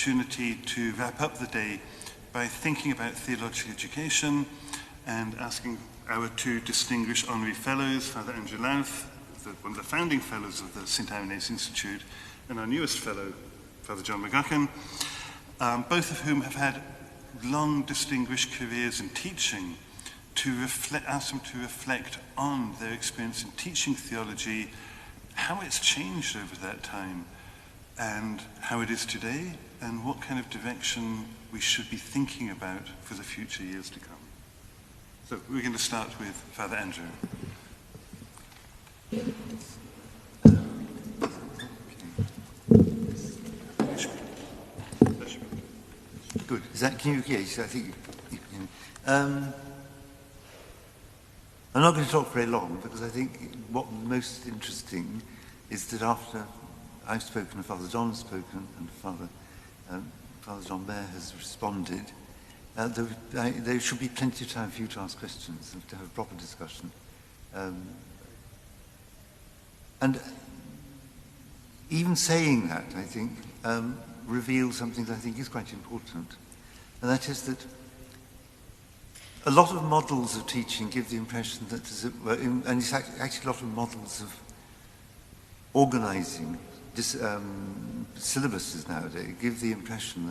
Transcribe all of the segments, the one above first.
opportunity to wrap up the day by thinking about theological education and asking our two distinguished honorary fellows, Father Andrew Louth, one of the founding fellows of the St. Irenaeus Institute, and our newest fellow, Father John McGuckin, both of whom have had long distinguished careers in teaching, ask them to reflect on their experience in teaching theology, how it's changed over that time, and how it is today, and what kind of direction we should be thinking about for the future years to come. So we're going to start with Father Andrew. Good. Is that, can you, yes, I think you can. I'm not going to talk very long because I think what's most interesting is that after I've spoken and Father John has spoken and Father John Behr has responded, there should be plenty of time for you to ask questions and to have a proper discussion. And even saying that, I think, reveals something that I think is quite important. And that is that a lot of models of teaching give the impression that, and it's actually a lot of models of organizing syllabuses nowadays give the impression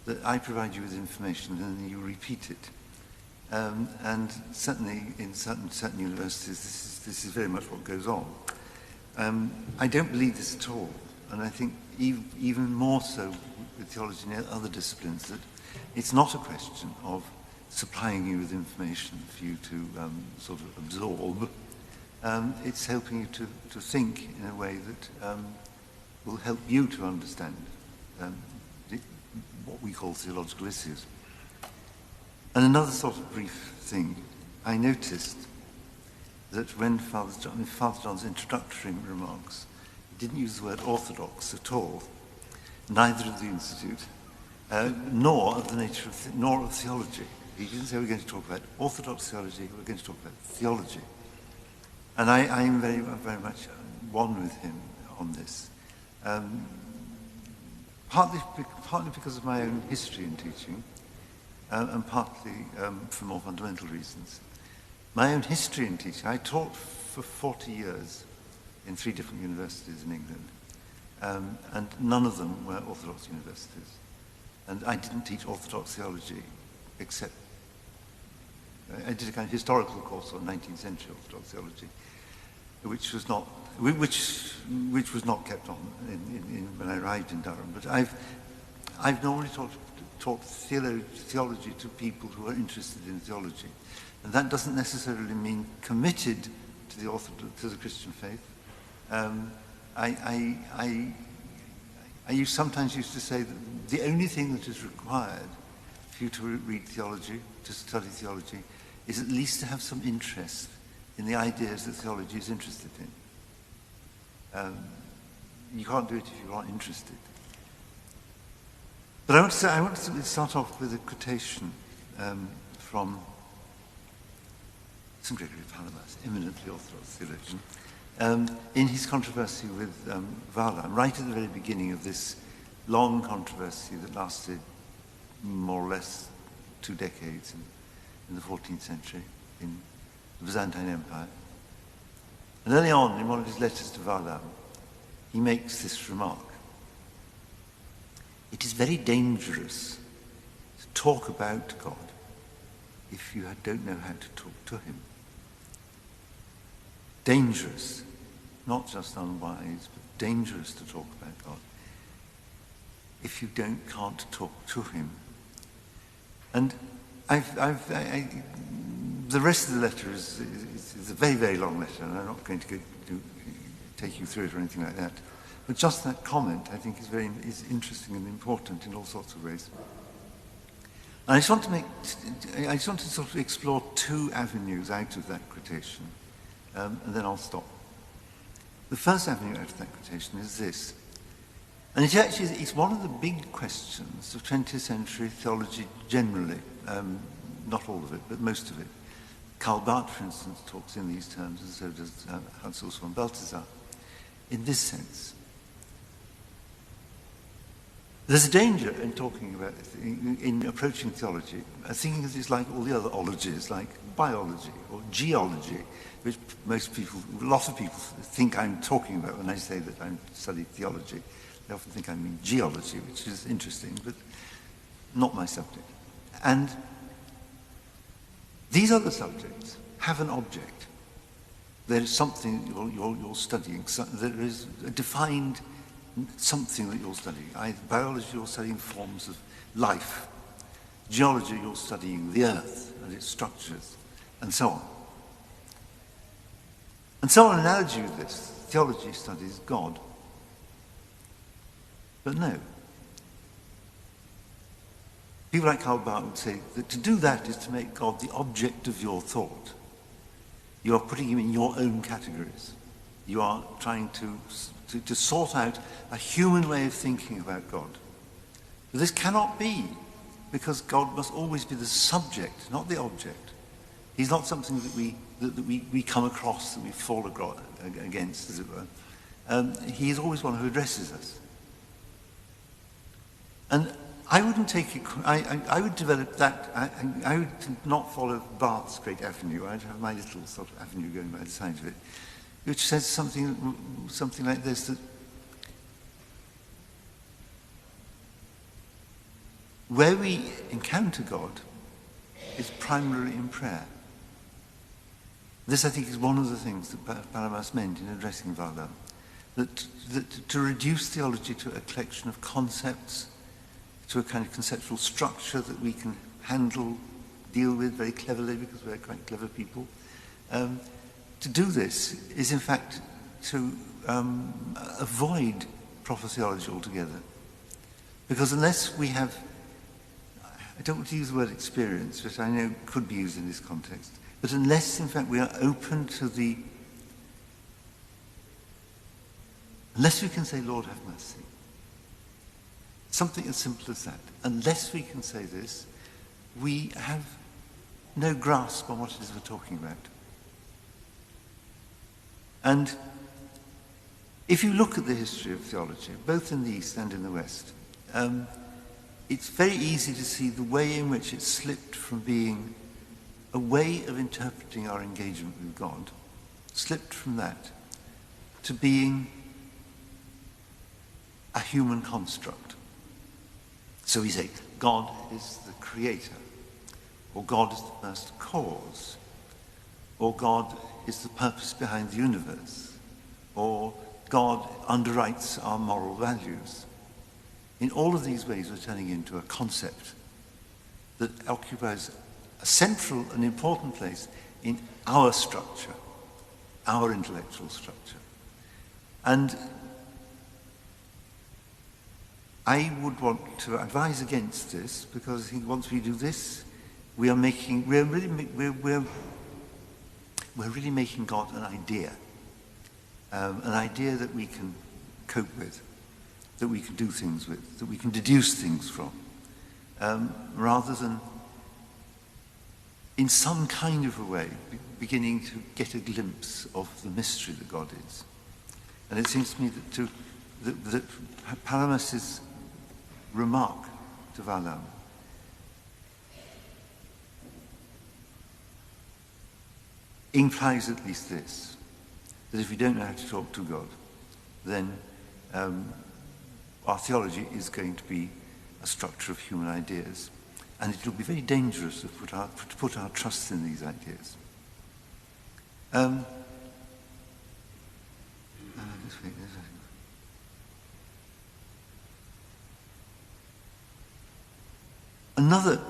that I provide you with information and then you repeat it. And certainly in certain universities, this is very much what goes on. I don't believe this at all. And I think even more so with theology and other disciplines, that it's not a question of supplying you with information for you to sort of absorb. It's helping you to think in a way that will help you to understand what we call theological issues. And another sort of brief thing, I noticed that when Father John's introductory remarks, he didn't use the word orthodox at all, neither of the Institute, nor of the nature of nor of theology. He didn't say we're going to talk about Orthodox theology, we're going to talk about theology. And I'm very, very much one with him on this. Partly because of my own history in teaching, and partly for more fundamental reasons. My own history in teaching, I taught for 40 years in 3 different universities in England, and none of them were Orthodox universities. And I didn't teach Orthodox theology, except I did a kind of historical course on 19th century Orthodox theology, which was not kept on when I arrived in Durham. But I've normally taught theology to people who are interested in theology, and that doesn't necessarily mean committed to the Christian faith. I sometimes used to say that the only thing that is required for you to read theology, to study theology, is at least to have some interest in the ideas that theology is interested in. You can't do it if you aren't interested. But I want to start off with a quotation from St. Gregory of Palamas, eminently Orthodox theologian, in his controversy with Vardam, right at the very beginning of this long controversy that lasted more or less 2 decades in the 14th century in the Byzantine Empire. And early on, in one of his letters to Vardam, he makes this remark. It is very dangerous to talk about God if you don't know how to talk to him. Dangerous, not just unwise, but dangerous to talk about God if you can't talk to him. And the rest of the letter is a very, very long letter, and I'm not going to take you through it or anything like that. But just that comment, I think, is interesting and important in all sorts of ways. And I just want to sort of explore 2 avenues out of that quotation, and then I'll stop. The first avenue out of that quotation is this. And it's one of the big questions of 20th century theology generally, not all of it, but most of it. Karl Barth, for instance, talks in these terms, and so does Hans-Urs von Balthasar, in this sense. There's a danger in talking about, in approaching theology, thinking that it's like all the other ologies, like biology or geology, which a lot of people think I'm talking about when I say that I'm studying theology. They often think I mean geology, which is interesting, but not my subject. And these other subjects have an object. There is something you're studying. There is a defined something that you're studying. Biology, you're studying forms of life. Geology, you're studying the earth and its structures, and so on. And so an analogy with this, theology studies God. But no. People like Karl Barth would say that to do that is to make God the object of your thought. You are putting him in your own categories. You are trying to sort out a human way of thinking about God. But this cannot be, because God must always be the subject, not the object. He's not something that we come across, that we fall against, as it were. He is always one who addresses us. And I wouldn't take it, I would develop that, I would not follow Barth's great avenue. I'd have my little sort of avenue going by the side of it, which says something like this, that where we encounter God is primarily in prayer. This, I think, is one of the things that Paramas meant in addressing Vardam, that to reduce theology to a collection of concepts, to a kind of conceptual structure that we can handle, deal with very cleverly, because we're quite clever people. To do this is, in fact, to avoid proper theology altogether. Because unless we have, I don't want to use the word experience, which I know could be used in this context, but unless, in fact, we are open to unless we can say, Lord, have mercy. Something as simple as that. Unless we can say this, we have no grasp on what it is we're talking about. And if you look at the history of theology, both in the East and in the West, it's very easy to see the way in which it slipped from being a way of interpreting our engagement with God, slipped from that to being a human construct. So we say, God is the creator, or God is the first cause, or God is the purpose behind the universe, or God underwrites our moral values. In all of these ways, we're turning into a concept that occupies a central and important place in our structure, our intellectual structure. And I would want to advise against this, because I think once we do this, we're really making God an idea that we can cope with, that we can do things with, that we can deduce things from, rather than in some kind of a way beginning to get a glimpse of the mystery that God is. And it seems to me that Paramas's remark to Vardam implies at least this, that if we don't know how to talk to God, then our theology is going to be a structure of human ideas. And it will be very dangerous to put our trust in these ideas. Another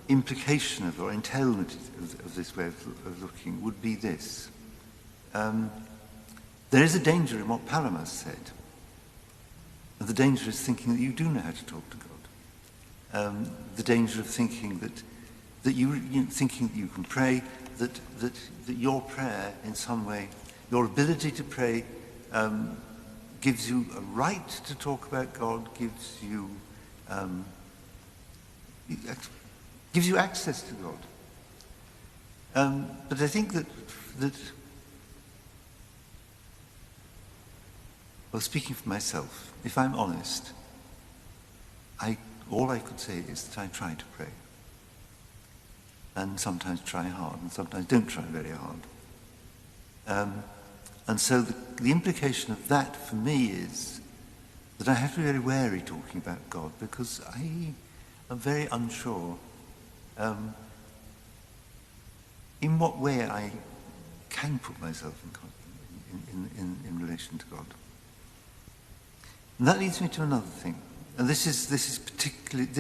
implication of, or entailment of this way of looking would be this. There is a danger in what Paramas said. And the danger is thinking that you do know how to talk to God. The danger of thinking that you thinking that you can pray, that your prayer in some way, your ability to pray gives you a right to talk about God, gives you access to God. But I think that well, speaking for myself, if I'm honest, all I could say is that I try to pray. And sometimes try hard, and sometimes don't try very hard. And so the implication of that for me is that I have to be very wary talking about God, because I am very unsure in what way I can put myself in relation to God. And that leads me to another thing. And this is particularly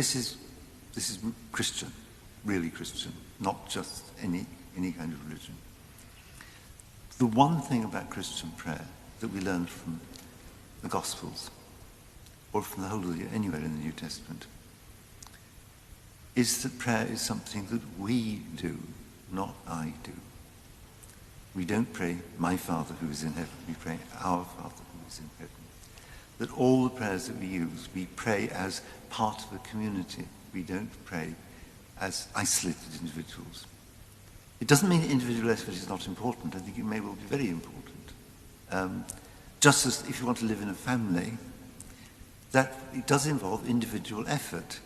Christian, really Christian, not just any kind of religion. The one thing about Christian prayer that we learn from the Gospels, or from the whole of anywhere in the New Testament, is that prayer is something that we do, not I do. We don't pray, my Father who is in heaven. We pray, our Father who is in heaven. That all the prayers that we use, we pray as part of a community. We don't pray as isolated individuals. It doesn't mean that individual effort is not important. I think it may well be very important. Just as if you want to live in a family, that it does involve individual effort.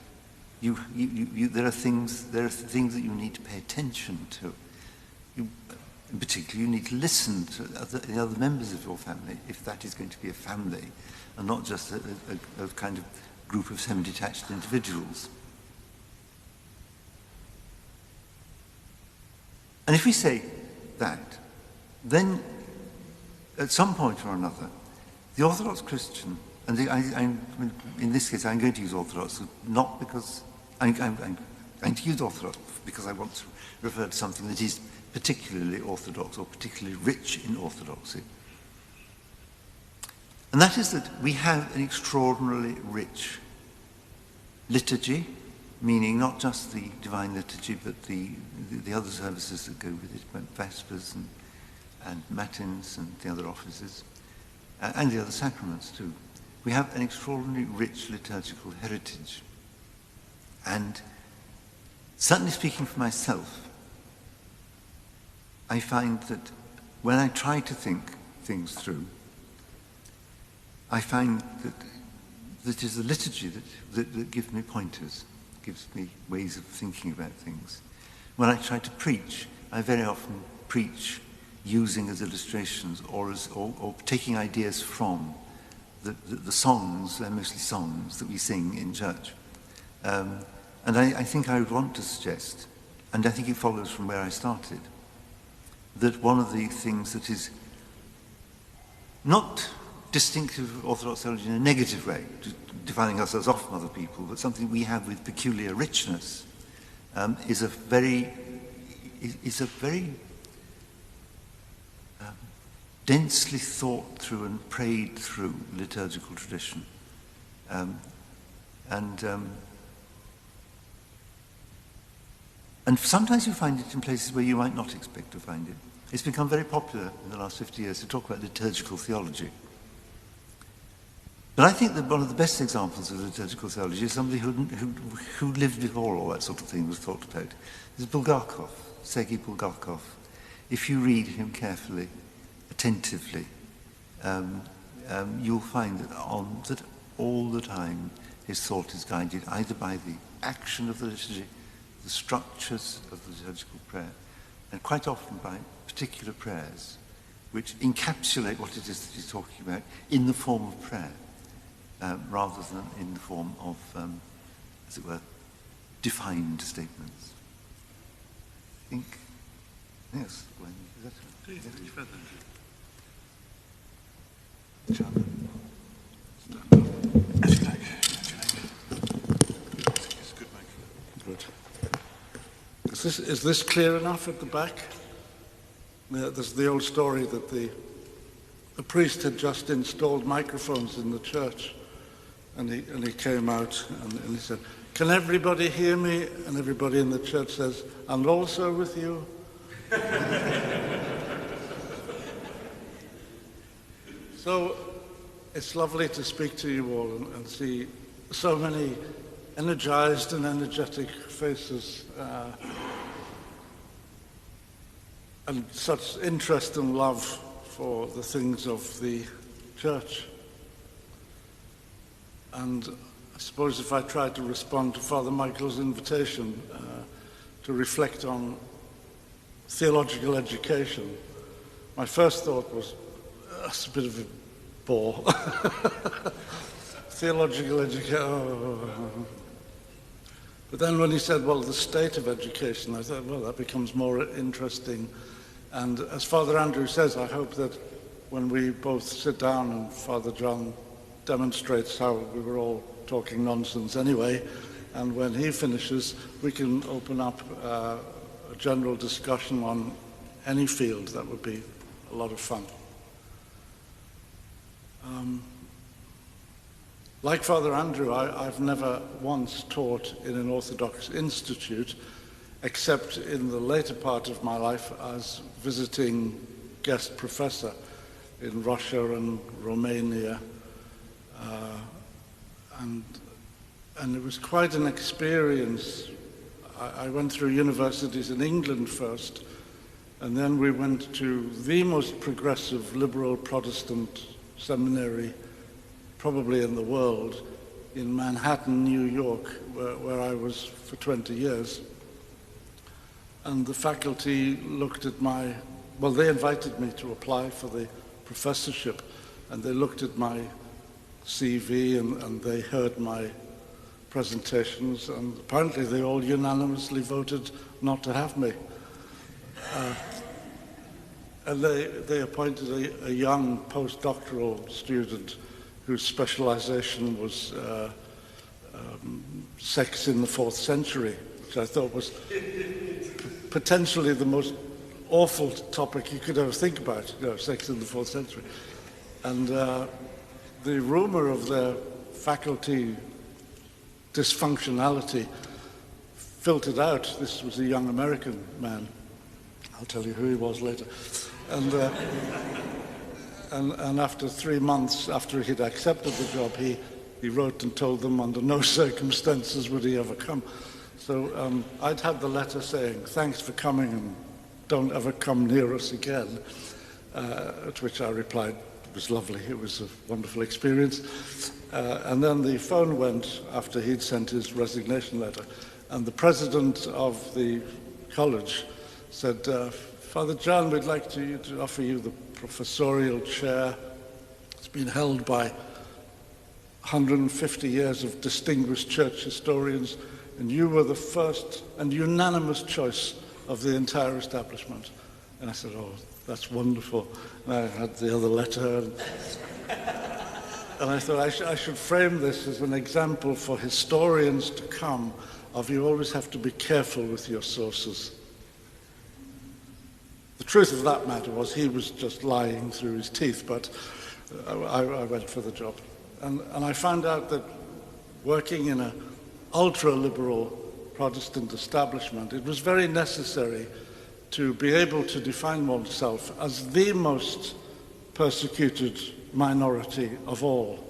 There are things that you need to pay attention to. In particular, you need to listen to the other members of your family, if that is going to be a family, and not just a kind of group of semi-detached individuals. And if we say that, then at some point or another, the Orthodox Christian, and in this case I'm going to use Orthodox, not because I'm going to use Orthodox because I want to refer to something that is particularly Orthodox or particularly rich in Orthodoxy. And that is that we have an extraordinarily rich liturgy, meaning not just the Divine Liturgy, but the other services that go with it, Vespers and Matins and the other offices, and the other sacraments too. We have an extraordinarily rich liturgical heritage. And certainly speaking for myself, I find that when I try to think things through, I find that it is the liturgy that gives me pointers, gives me ways of thinking about things. When I try to preach, I very often preach using as illustrations or taking ideas from the songs, they're mostly songs that we sing in church. And I think I would want to suggest, and I think it follows from where I started, that one of the things that is not distinctive of Orthodox theology in a negative way, defining ourselves off from other people, but something we have with peculiar richness, is a very densely thought through and prayed through liturgical tradition. And sometimes you find it in places where you might not expect to find it. It's become very popular in the last 50 years to talk about liturgical theology. But I think that one of the best examples of liturgical theology is somebody who lived before all that sort of thing was thought about. Is Bulgakov, Sergei Bulgakov. If you read him carefully, attentively, you'll find that all the time his thought is guided either by the action of the liturgy, the structures of the liturgical prayer, and quite often by particular prayers, which encapsulate what it is that he's talking about in the form of prayer, rather than in the form of, as it were, defined statements. I think, yes, Gwen, is that right? As you like. It's a good mic. Good. Is this clear enough at the back? There's the old story that the priest had just installed microphones in the church, and he came out and he said, "Can everybody hear me?" And everybody in the church says, "And also with you." So it's lovely to speak to you all and see so many energized and energetic faces, and such interest and love for the things of the church. And I suppose if I tried to respond to Father Michael's invitation to reflect on theological education, my first thought was, that's a bit of a bore. Theological education. Oh. But then when he said, well, the state of education, I thought, well, that becomes more interesting. And as Father Andrew says, I hope that when we both sit down and Father John demonstrates how we were all talking nonsense anyway, and when he finishes, we can open up a general discussion on any field. That would be a lot of fun. Like Father Andrew, I've never once taught in an Orthodox institute, except in the later part of my life as visiting guest professor in Russia and Romania. And it was quite an experience. I went through universities in England first, and then we went to the most progressive liberal Protestant seminary probably in the world, in Manhattan, New York, where I was for 20 years. And the faculty looked at they invited me to apply for the professorship, and they looked at my CV and they heard my presentations, and apparently they all unanimously voted not to have me. And they appointed a young postdoctoral student whose specialization was sex in the 4th century, which I thought was potentially the most awful topic you could ever think about, sex in the 4th century. And the rumor of their faculty dysfunctionality filtered out. This was a young American man. I'll tell you who he was later. And after 3 months after he'd accepted the job, he wrote and told them under no circumstances would he ever come. So I'd had the letter saying, thanks for coming and don't ever come near us again, to which I replied, it was lovely, it was a wonderful experience. And then the phone went after he'd sent his resignation letter, and the president of the college said, Father John, we'd like to offer you the professorial chair. It's been held by 150 years of distinguished church historians, and you were the first and unanimous choice of the entire establishment. And I said, oh, that's wonderful. And I had the other letter. And I thought I should frame this as an example for historians to come of you always have to be careful with your sources. The truth of that matter was he was just lying through his teeth, but I went for the job. And I found out that working in an ultra-liberal Protestant establishment, it was very necessary to be able to define oneself as the most persecuted minority of all.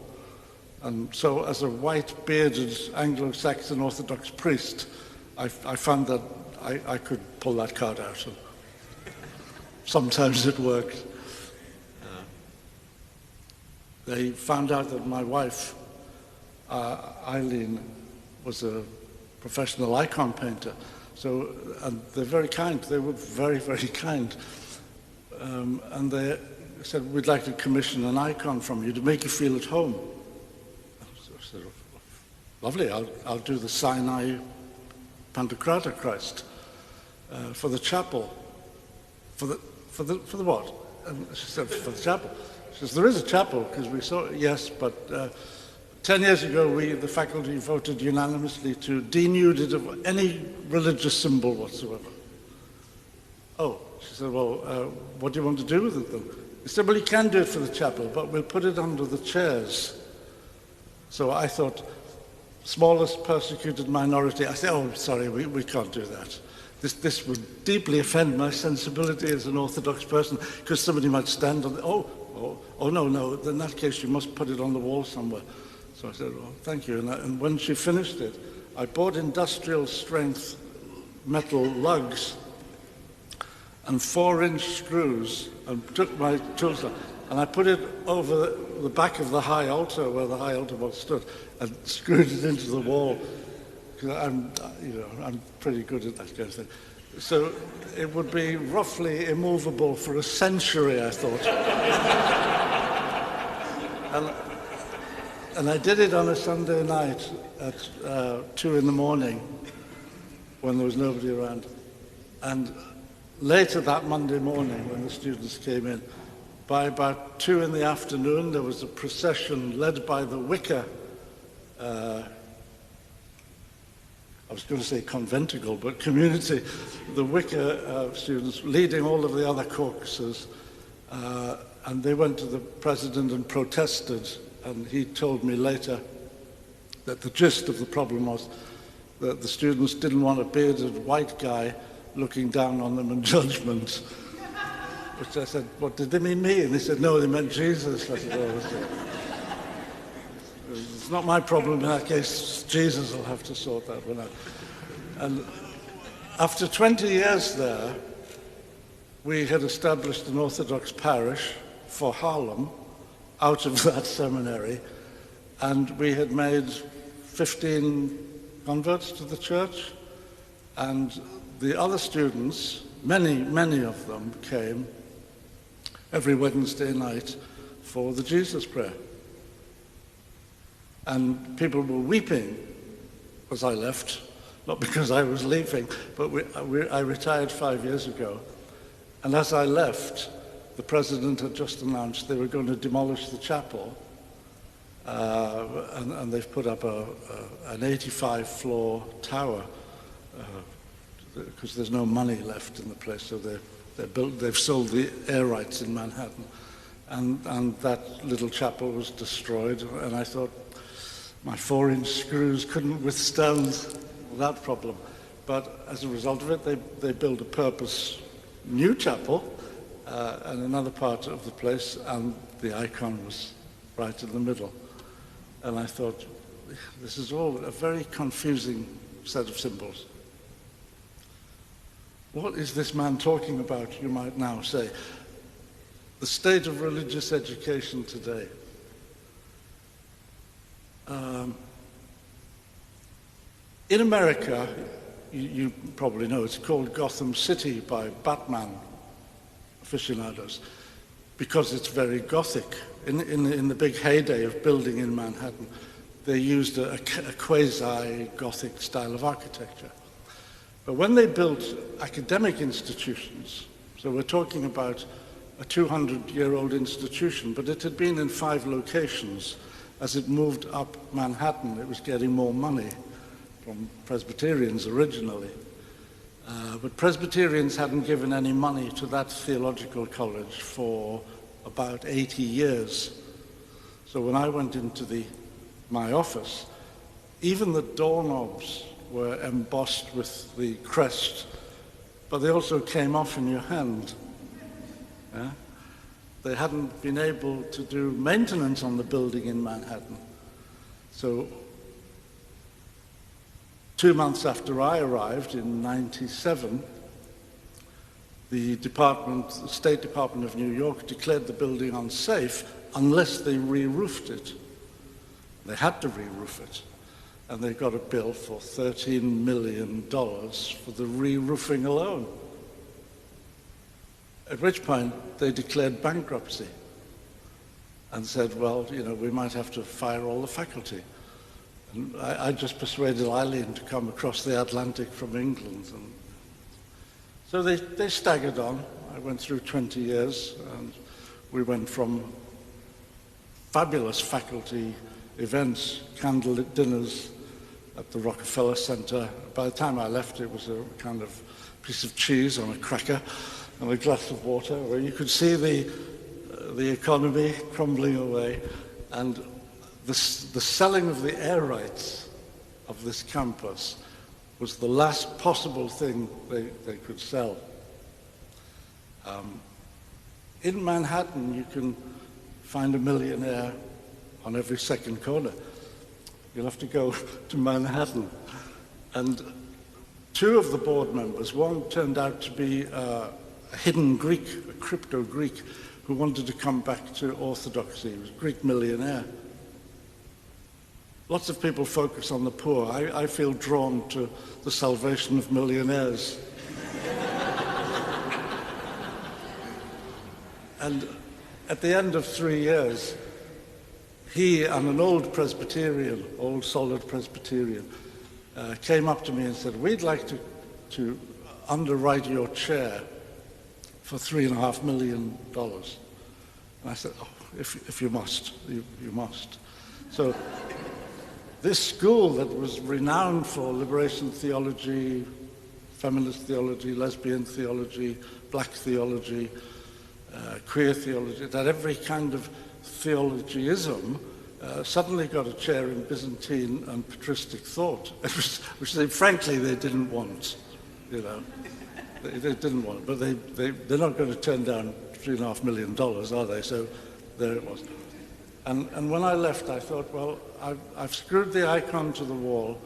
And so as a white-bearded Anglo-Saxon Orthodox priest, I found that I could pull that card out. And sometimes it worked. They found out that my wife, Eileen, was a professional icon painter. So, and they're very kind. They were very, very kind. And they said, we'd like to commission an icon from you to make you feel at home. So I said, lovely, I'll do the Sinai Pantocrator Christ for the chapel. For the what? And she said, for the chapel. She says, there is a chapel, because we saw it, yes, but 10 years ago, the faculty voted unanimously to denude it of any religious symbol whatsoever. Oh, she said, well, what do you want to do with it then? He said, well, you can do it for the chapel, but we'll put it under the chairs. So I thought, smallest persecuted minority. I said, oh, sorry, we can't do that. This would deeply offend my sensibility as an Orthodox person, because somebody might stand on the, oh, no, in that case you must put it on the wall somewhere. So I said, well, thank you. And when she finished it, I bought industrial strength metal lugs and 4-inch screws and took my tools out and I put it over the back of the high altar where the high altar was stood, and screwed it into the wall. I'm pretty good at that kind of thing. So it would be roughly immovable for a century, I thought. And I did it on a Sunday night at 2 in the morning when there was nobody around. And later that Monday morning, when the students came in, by about 2 in the afternoon, there was a procession led by the Wicker, I was going to say conventicle, but community, the Wicker students leading all of the other caucuses, and they went to the president and protested, and he told me later that the gist of the problem was that the students didn't want a bearded white guy looking down on them in judgment. Which I said, what, did they mean me? And they said, no, they meant Jesus. I said, oh, it's not my problem in that case. Jesus will have to sort that one out. And after 20 years there, we had established an Orthodox parish for Haarlem out of that seminary, and we had made 15 converts to the church, and the other students, many of them came every Wednesday night for the Jesus prayer. And people were weeping as I left, not because I was leaving, but I retired 5 years ago. And as I left, the president had just announced they were going to demolish the chapel, and they've put up an 85-floor tower, because there's no money left in the place, so they've sold the air rights in Manhattan, and that little chapel was destroyed. And I thought my 4-inch screws couldn't withstand that problem, but as a result of it, they built a purpose new chapel in another part of the place, and the icon was right in the middle. And I thought, this is all a very confusing set of symbols. What is this man talking about, you might now say? The state of religious education today. In America, you probably know, it's called Gotham City by Batman aficionados, because it's very Gothic. In the big heyday of building in Manhattan, they used a quasi-Gothic style of architecture. But when they built academic institutions, so we're talking about a 200-year-old institution, but it had been in 5 locations. As it moved up Manhattan, it was getting more money from Presbyterians originally. But Presbyterians hadn't given any money to that theological college for about 80 years. So when I went into my office, even the doorknobs were embossed with the crest, but they also came off in your hand. Yeah? They hadn't been able to do maintenance on the building in Manhattan. So 2 months after I arrived in '97, the State Department of New York declared the building unsafe unless they re-roofed it. They had to re-roof it. And they got a bill for $13 million for the re-roofing alone. At which point they declared bankruptcy and said, well, we might have to fire all the faculty. And I just persuaded Eileen to come across the Atlantic from England. And so they staggered on. I went through 20 years, and we went from fabulous faculty events, candlelit dinners at the Rockefeller Center. By the time I left, it was a kind of piece of cheese on a cracker and a glass of water, where you could see the economy crumbling away, and the selling of the air rights of this campus was the last possible thing they could sell. In Manhattan, you can find a millionaire on every second corner. You'll have to go to Manhattan. And 2 of the board members, one turned out to be a hidden Greek, a crypto-Greek, who wanted to come back to Orthodoxy. He was a Greek millionaire. Lots of people focus on the poor. I feel drawn to the salvation of millionaires. And at the end of 3 years, he and an old Presbyterian, old solid Presbyterian, came up to me and said, "We'd like to underwrite your chair for $3.5 million. And I said, "Oh, if you must, you must." So this school that was renowned for liberation theology, feminist theology, lesbian theology, black theology, queer theology, that every kind of theologyism, suddenly got a chair in Byzantine and patristic thought, which they, frankly, they didn't want, you know. They didn't want it, but they're not going to turn down $3.5 million, are they? So there it was. And when I left, I thought, well, I've screwed the icon to the wall,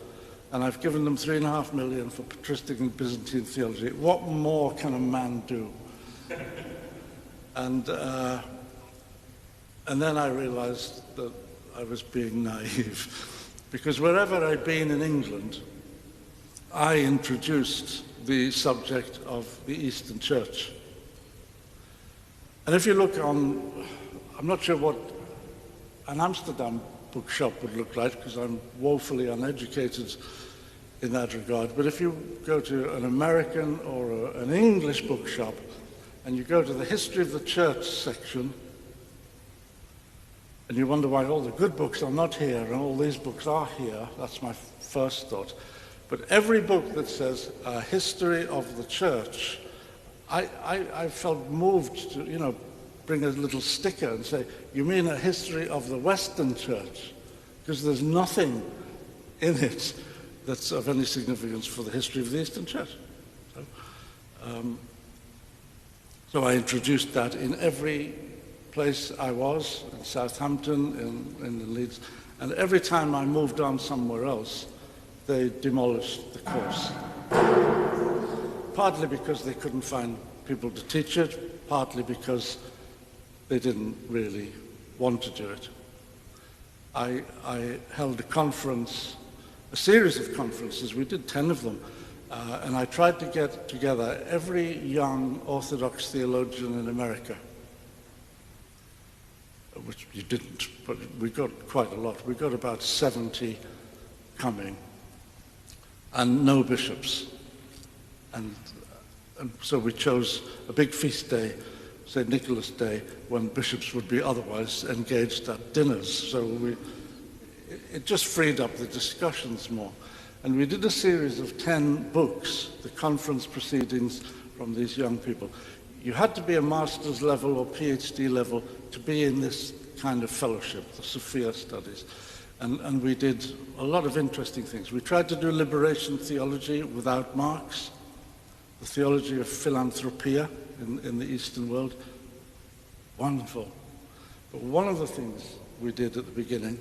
and I've given them $3.5 million for patristic and Byzantine theology. What more can a man do? And then I realized that I was being naive, because wherever I'd been in England, I introduced the subject of the Eastern Church. And if you look on, I'm not sure what an Amsterdam bookshop would look like, because I'm woefully uneducated in that regard, but if you go to an American or an English bookshop, and you go to the history of the church section, and you wonder why all the good books are not here and all these books are here, that's my first thought. But every book that says a history of the church, I felt moved to, you know, bring a little sticker and say, "You mean a history of the Western church?" Because there's nothing in it that's of any significance for the history of the Eastern church. So I introduced that in every place I was, in Southampton, in Leeds, and every time I moved on somewhere else, they demolished the course. Partly because they couldn't find people to teach it, partly because they didn't really want to do it. I held a conference, a series of conferences, we did 10 of them, and I tried to get together every young Orthodox theologian in America, which you didn't, but we got quite a lot. We got about 70 coming, and no bishops. And so we chose a big feast day, St. Nicholas Day, when bishops would be otherwise engaged at dinners. So it just freed up the discussions more. And we did a series of 10 books, the conference proceedings from these young people. You had to be a master's level or PhD level to be in this kind of fellowship, the Sophia studies. And we did a lot of interesting things. We tried to do liberation theology without Marx, the theology of philanthropia in the Eastern world. Wonderful. But one of the things we did at the beginning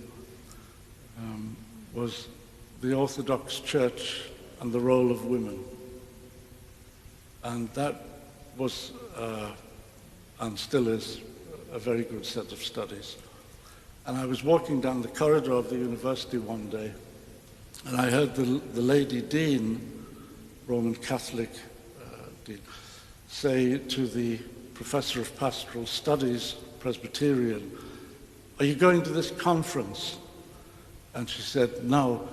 was the Orthodox Church and the role of women. And that was, and still is, a very good set of studies. And I was walking down the corridor of the university one day, and I heard the lady dean, Roman Catholic dean, say to the professor of pastoral studies, Presbyterian, "Are you going to this conference?" And she said, "No.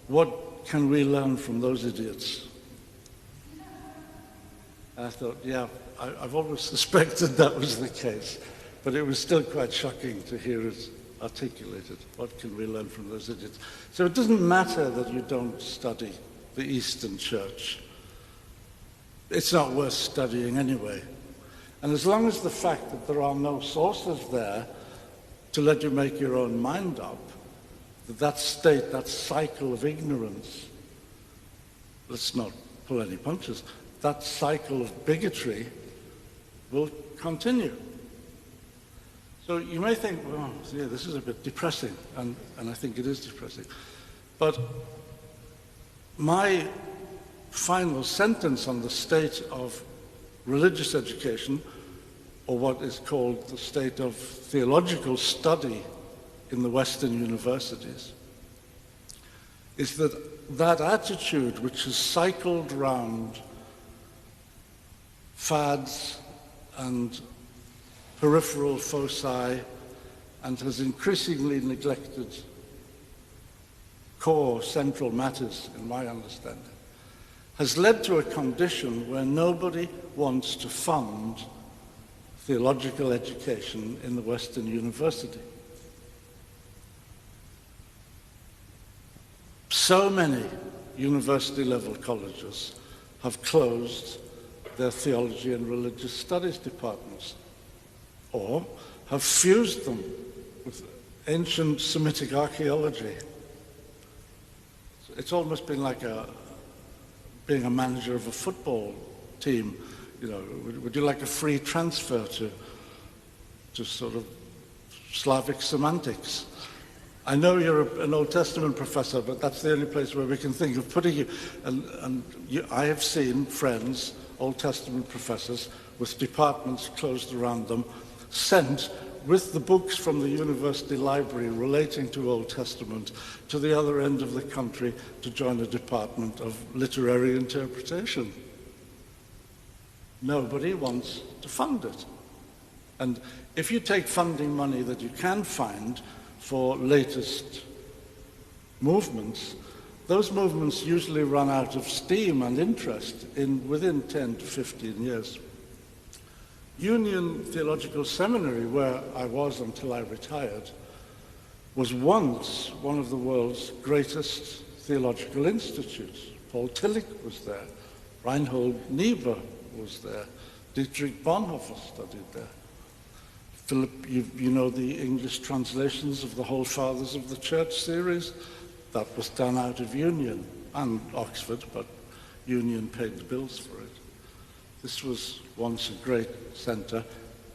What can we learn from those idiots?" And I thought, yeah, I've always suspected that was the case, but it was still quite shocking to hear it articulated. What can we learn from those idiots? So it doesn't matter that you don't study the Eastern Church. It's not worth studying anyway. And as long as the fact that there are no sources there to let you make your own mind up, that state, that cycle of ignorance, let's not pull any punches, that cycle of bigotry will continue. So you may think, well, yeah, this is a bit depressing, and I think it is depressing. But my final sentence on the state of religious education or what is called the state of theological study in the Western universities, is that attitude which has cycled round fads and peripheral foci and has increasingly neglected core central matters, in my understanding, has led to a condition where nobody wants to fund theological education in the Western university. So many university-level colleges have closed their theology and religious studies departments, or have fused them with ancient Semitic archaeology. It's almost been like being a manager of a football team. You know, would you like a free transfer to sort of Slavic semantics? I know you're an Old Testament professor, but that's the only place where we can think of putting you. I have seen friends, Old Testament professors, with departments closed around them, sent with the books from the university library relating to Old Testament to the other end of the country to join a department of literary interpretation. Nobody wants to fund it. And if you take funding money that you can find for latest movements, those movements usually run out of steam and interest within 10 to 15 years. Union Theological Seminary, where I was until I retired, was once one of the world's greatest theological institutes. Paul Tillich was there, Reinhold Niebuhr was there, Dietrich Bonhoeffer studied there. Philip, you know the English translations of the Whole Fathers of the Church series? That was done out of Union and Oxford, but Union paid the bills for it. This was once a great centre,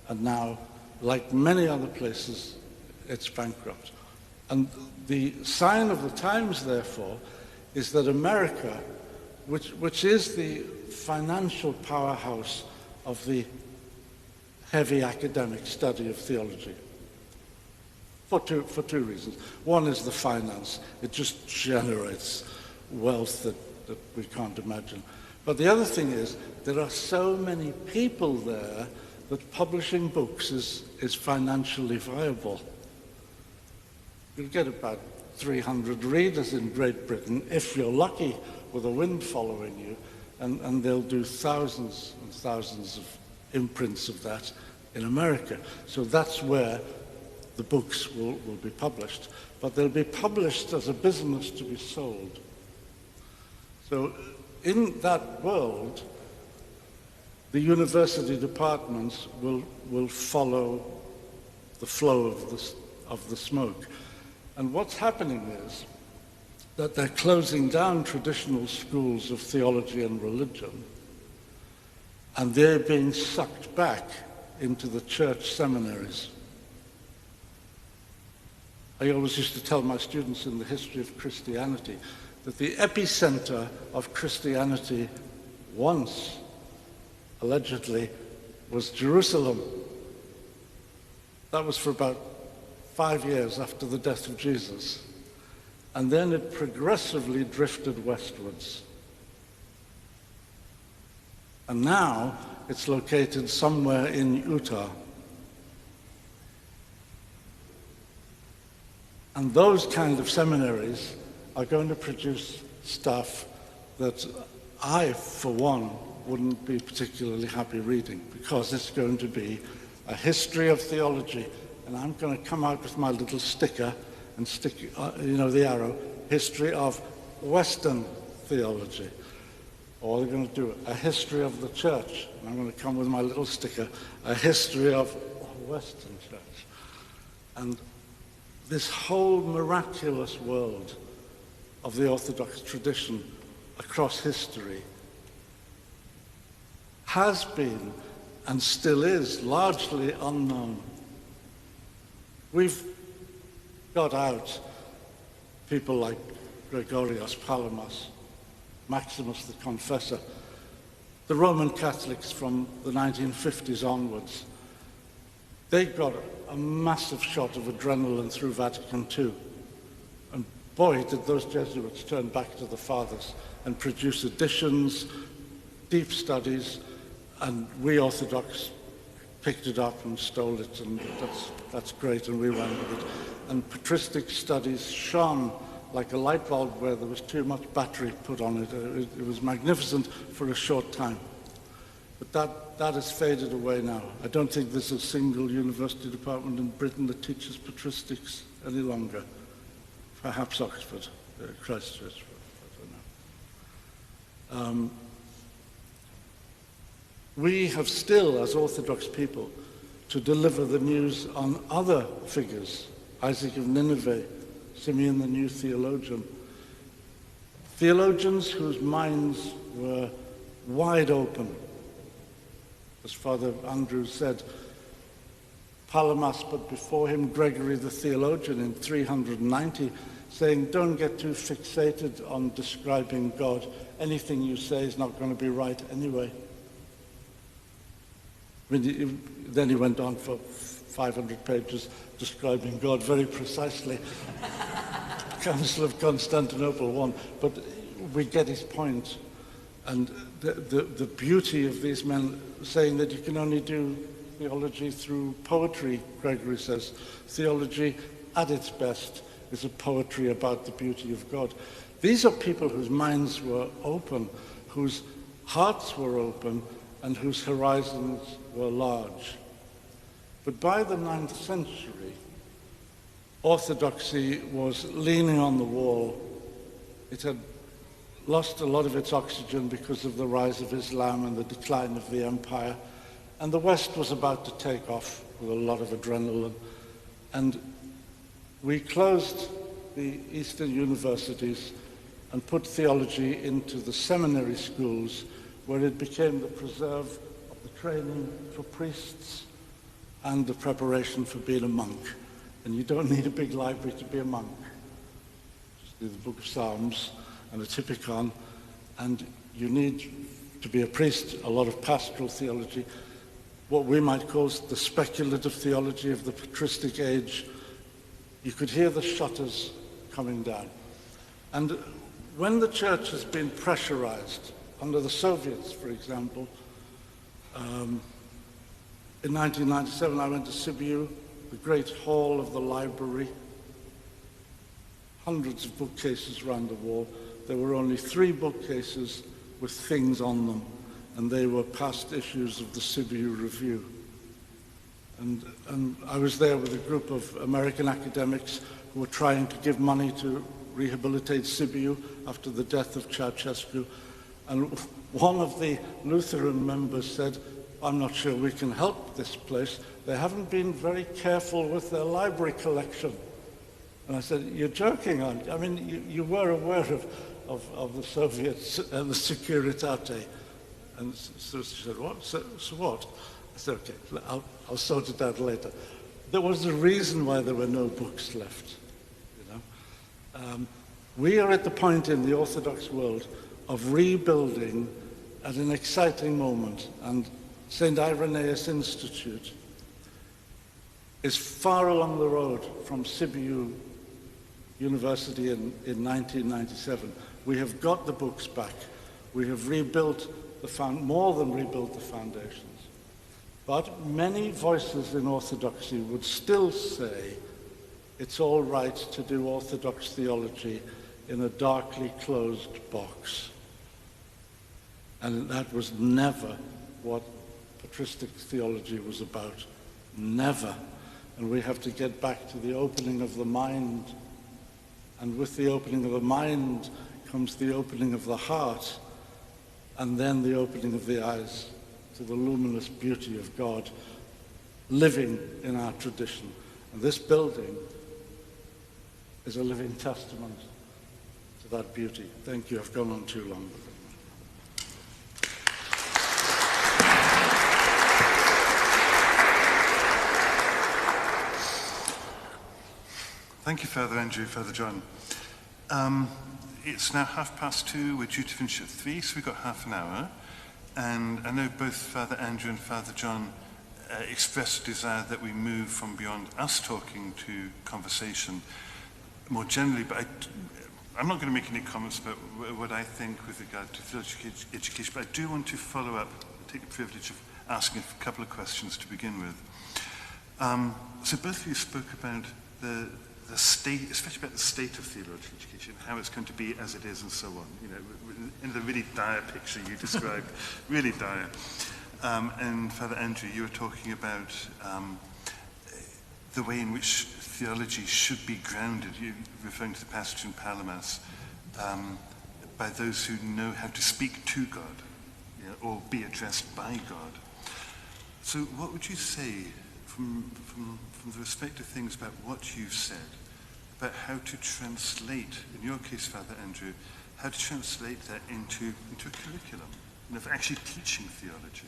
and now, like many other places, it's bankrupt. And the sign of the times, therefore, is that America, which is the financial powerhouse of the heavy academic study of theology, for two reasons. One is the finance. It just generates wealth that we can't imagine. But the other thing is, there are so many people there that publishing books is financially viable. You'll get about 300 readers in Great Britain, if you're lucky, with a wind following you, and they'll do thousands and thousands of imprints of that in America. So that's where the books will be published. But they'll be published as a business to be sold. So in that world, the university departments will follow the flow of the smoke. And what's happening is that they're closing down traditional schools of theology and religion, and they're being sucked back into the church seminaries. I always used to tell my students in the history of Christianity that the epicenter of Christianity once, allegedly, was Jerusalem. That was for about 5 years after the death of Jesus. And then it progressively drifted westwards. And now it's located somewhere in Utah. And those kind of seminaries are going to produce stuff that I, for one, wouldn't be particularly happy reading, because it's going to be a history of theology. And I'm going to come out with my little sticker and stick, the arrow, history of Western theology. Or they're going to do a history of the church. And I'm going to come with my little sticker, a history of Western church. And this whole miraculous world of the Orthodox tradition across history has been and still is largely unknown. We've got out people like Gregorios Palamas, Maximus the Confessor, the Roman Catholics from the 1950s onwards They got a massive shot of adrenaline through Vatican II. And boy, did those Jesuits turn back to the fathers and produce editions, deep studies, and we Orthodox picked it up and stole it, and that's great, and we ran with it. And patristic studies shone like a light bulb where there was too much battery put on it. It was magnificent for a short time. But that has faded away now. I don't think there's a single university department in Britain that teaches patristics any longer. Perhaps Oxford, Christchurch, I don't know. We have still, as Orthodox people, to deliver the news on other figures, Isaac of Nineveh, Simeon the new theologian. Theologians whose minds were wide open. As Father Andrews said, Palamas, but before him Gregory the theologian in 390, saying, don't get too fixated on describing God. Anything you say is not going to be right anyway. Then he went on for 500 pages describing God very precisely. Council of Constantinople 1. But we get his point. And the beauty of these men saying that you can only do theology through poetry, Gregory says. Theology, at its best, is a poetry about the beauty of God. These are people whose minds were open, whose hearts were open, and whose horizons were large. But by the 9th century, Orthodoxy was leaning on the wall. It had lost a lot of its oxygen because of the rise of Islam and the decline of the empire. And the West was about to take off with a lot of adrenaline. And we closed the Eastern universities and put theology into the seminary schools, where it became the preserve of the training for priests and the preparation for being a monk. And you don't need a big library to be a monk. Just do the Book of Psalms and a Typicon, and you need to be a priest, a lot of pastoral theology, what we might call the speculative theology of the patristic age. You could hear the shutters coming down. And when the church has been pressurized, under the Soviets, for example, in 1997 I went to Sibiu, the great hall of the library, hundreds of bookcases around the wall. There were only 3 bookcases with things on them, and they were past issues of the Sibiu Review. And I was there with a group of American academics who were trying to give money to rehabilitate Sibiu after the death of Ceausescu. And one of the Lutheran members said, I'm not sure we can help this place. They haven't been very careful with their library collection. And I said, you're joking, aren't you? I mean, you were aware of the Soviets and the Securitate. And so she said, what? So what? I said, okay, I'll sort it out later. There was a reason why there were no books left. You know? We are at the point in the Orthodox world of rebuilding at an exciting moment, and St. Irenaeus Institute is far along the road from Sibiu University in 1997. We have got the books back. We have rebuilt more than rebuilt the foundations. But many voices in Orthodoxy would still say it's all right to do Orthodox theology in a darkly closed box. And that was never what patristic theology was about. Never. And we have to get back to the opening of the mind. And with the opening of the mind comes the opening of the heart, and then the opening of the eyes to the luminous beauty of God living in our tradition. And this building is a living testament to that beauty. Thank you. I've gone on too long. Thank you, Father Andrew, Father John. It's now 2:30. We're due to finish at 3, so we've got half an hour. And I know both Father Andrew and Father John expressed a desire that we move from beyond us talking to conversation more generally, but I'm not going to make any comments about what I think with regard to theological education, but I do want to follow up, take the privilege of asking a couple of questions to begin with. So both of you spoke about the state, especially about the state of theological education, how it's going to be as it is and so on. You know, in the really dire picture you described, really dire. And Father Andrew, you were talking about the way in which theology should be grounded, you referring to the passage in Palamas, by those who know how to speak to God, you know, or be addressed by God. So what would you say from the respective things about what you've said, about how to translate, in your case, Father Andrew, how to translate that into a curriculum, you know, for actually teaching theology?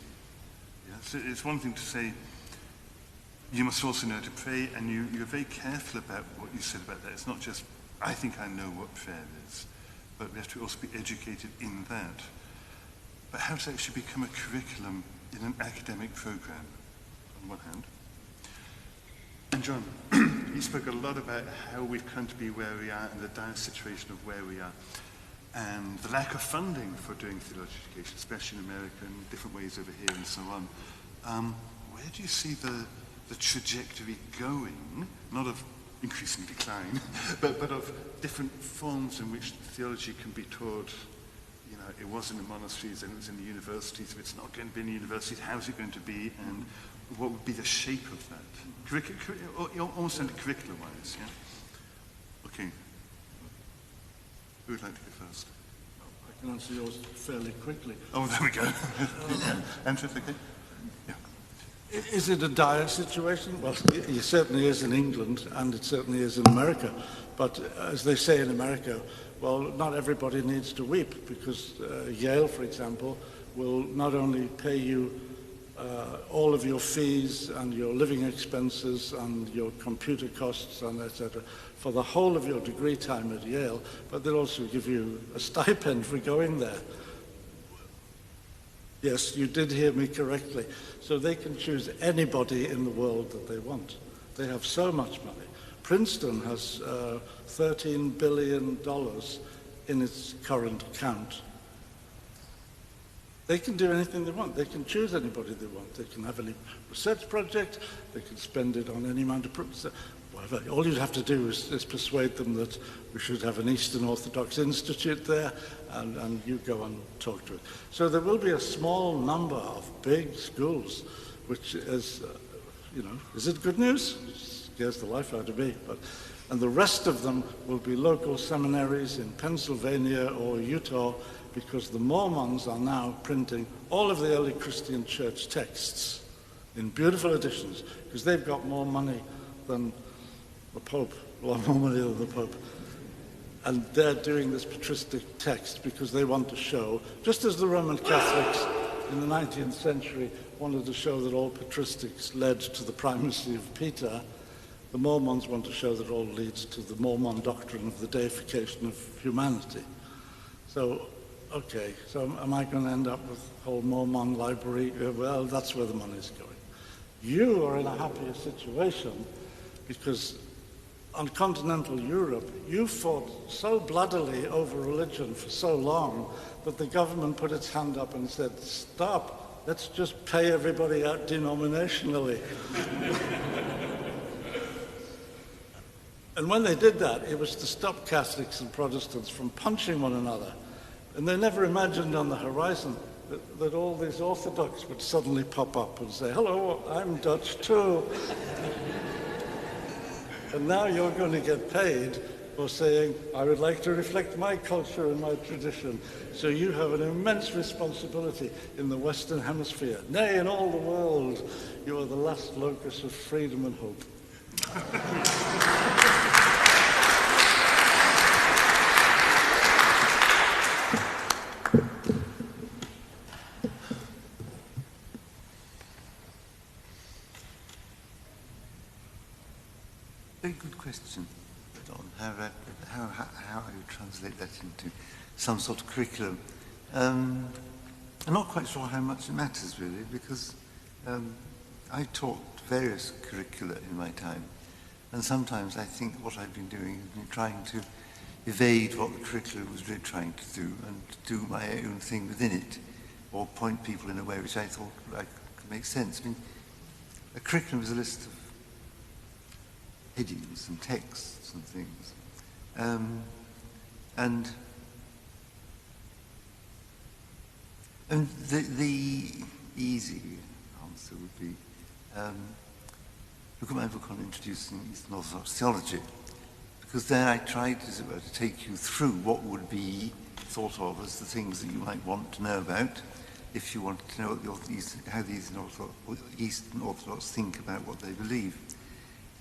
Yeah? So it's one thing to say, you must also know how to pray, and you're very careful about what you said about that. It's not just, I think I know what prayer is, but we have to also be educated in that. But how to actually become a curriculum in an academic program, on one hand. And John, you spoke a lot about how we've come to be where we are and the dire situation of where we are, and the lack of funding for doing theological education, especially in America and different ways over here and so on. Where do you see the trajectory going, not of increasing decline, but of different forms in which theology can be taught? You know, it was in the monasteries and it was in the universities. If it's not going to be in the universities, how's it going to be, and what would be the shape of that? Almost under curriculum-wise, yeah? Okay. Who would like to go first? I can answer yours fairly quickly. Oh, there we go. Andrew, okay? Yeah. Is it a dire situation? Well, it certainly is in England, and it certainly is in America. But as they say in America, well, not everybody needs to weep, because Yale, for example, will not only pay you all of your fees and your living expenses and your computer costs and etc. for the whole of your degree time at Yale, but they'll also give you a stipend for going there. Yes, you did hear me correctly. So they can choose anybody in the world that they want. They have so much money. Princeton has $13 billion in its current account. They can do anything they want. They can choose anybody they want. They can have a research project. They can spend it on any amount of whatever. All you'd have to do is persuade them that we should have an Eastern Orthodox Institute there, and you go and talk to it. So there will be a small number of big schools, which is, is it good news? It scares the life out of me. And the rest of them will be local seminaries in Pennsylvania or Utah, because the Mormons are now printing all of the early Christian church texts in beautiful editions, because they've got more money than the Pope, a lot more money than the Pope. And they're doing this patristic text because they want to show, just as the Roman Catholics in the 19th century wanted to show that all patristics led to the primacy of Peter, the Mormons want to show that all leads to the Mormon doctrine of the deification of humanity. So, okay, so am I going to end up with a whole Mormon library? Well, that's where the money's going. You are in a happier situation because on continental Europe, you fought so bloodily over religion for so long that the government put its hand up and said, stop, let's just pay everybody out denominationally. And when they did that, it was to stop Catholics and Protestants from punching one another. And they never imagined on the horizon that all these Orthodox would suddenly pop up and say, hello, I'm Dutch too. And now you're going to get paid for saying, I would like to reflect my culture and my tradition. So you have an immense responsibility in the Western Hemisphere. Nay, in all the world, you are the last locus of freedom and hope. Very good question, Don. How you translate that into some sort of curriculum. I'm not quite sure how much it matters, really, because I taught various curricula in my time, and sometimes I think what I've been doing has been trying to evade what the curriculum was really trying to do and do my own thing within it, or point people in a way which I thought could make sense. I mean, a curriculum is a list of headings and texts and things. And the easy answer would be, look at my book on introducing Eastern Orthodox theology, because there I tried, as it were, to take you through what would be thought of as the things that you might want to know about if you wanted to know how the Eastern Orthodox think about what they believe.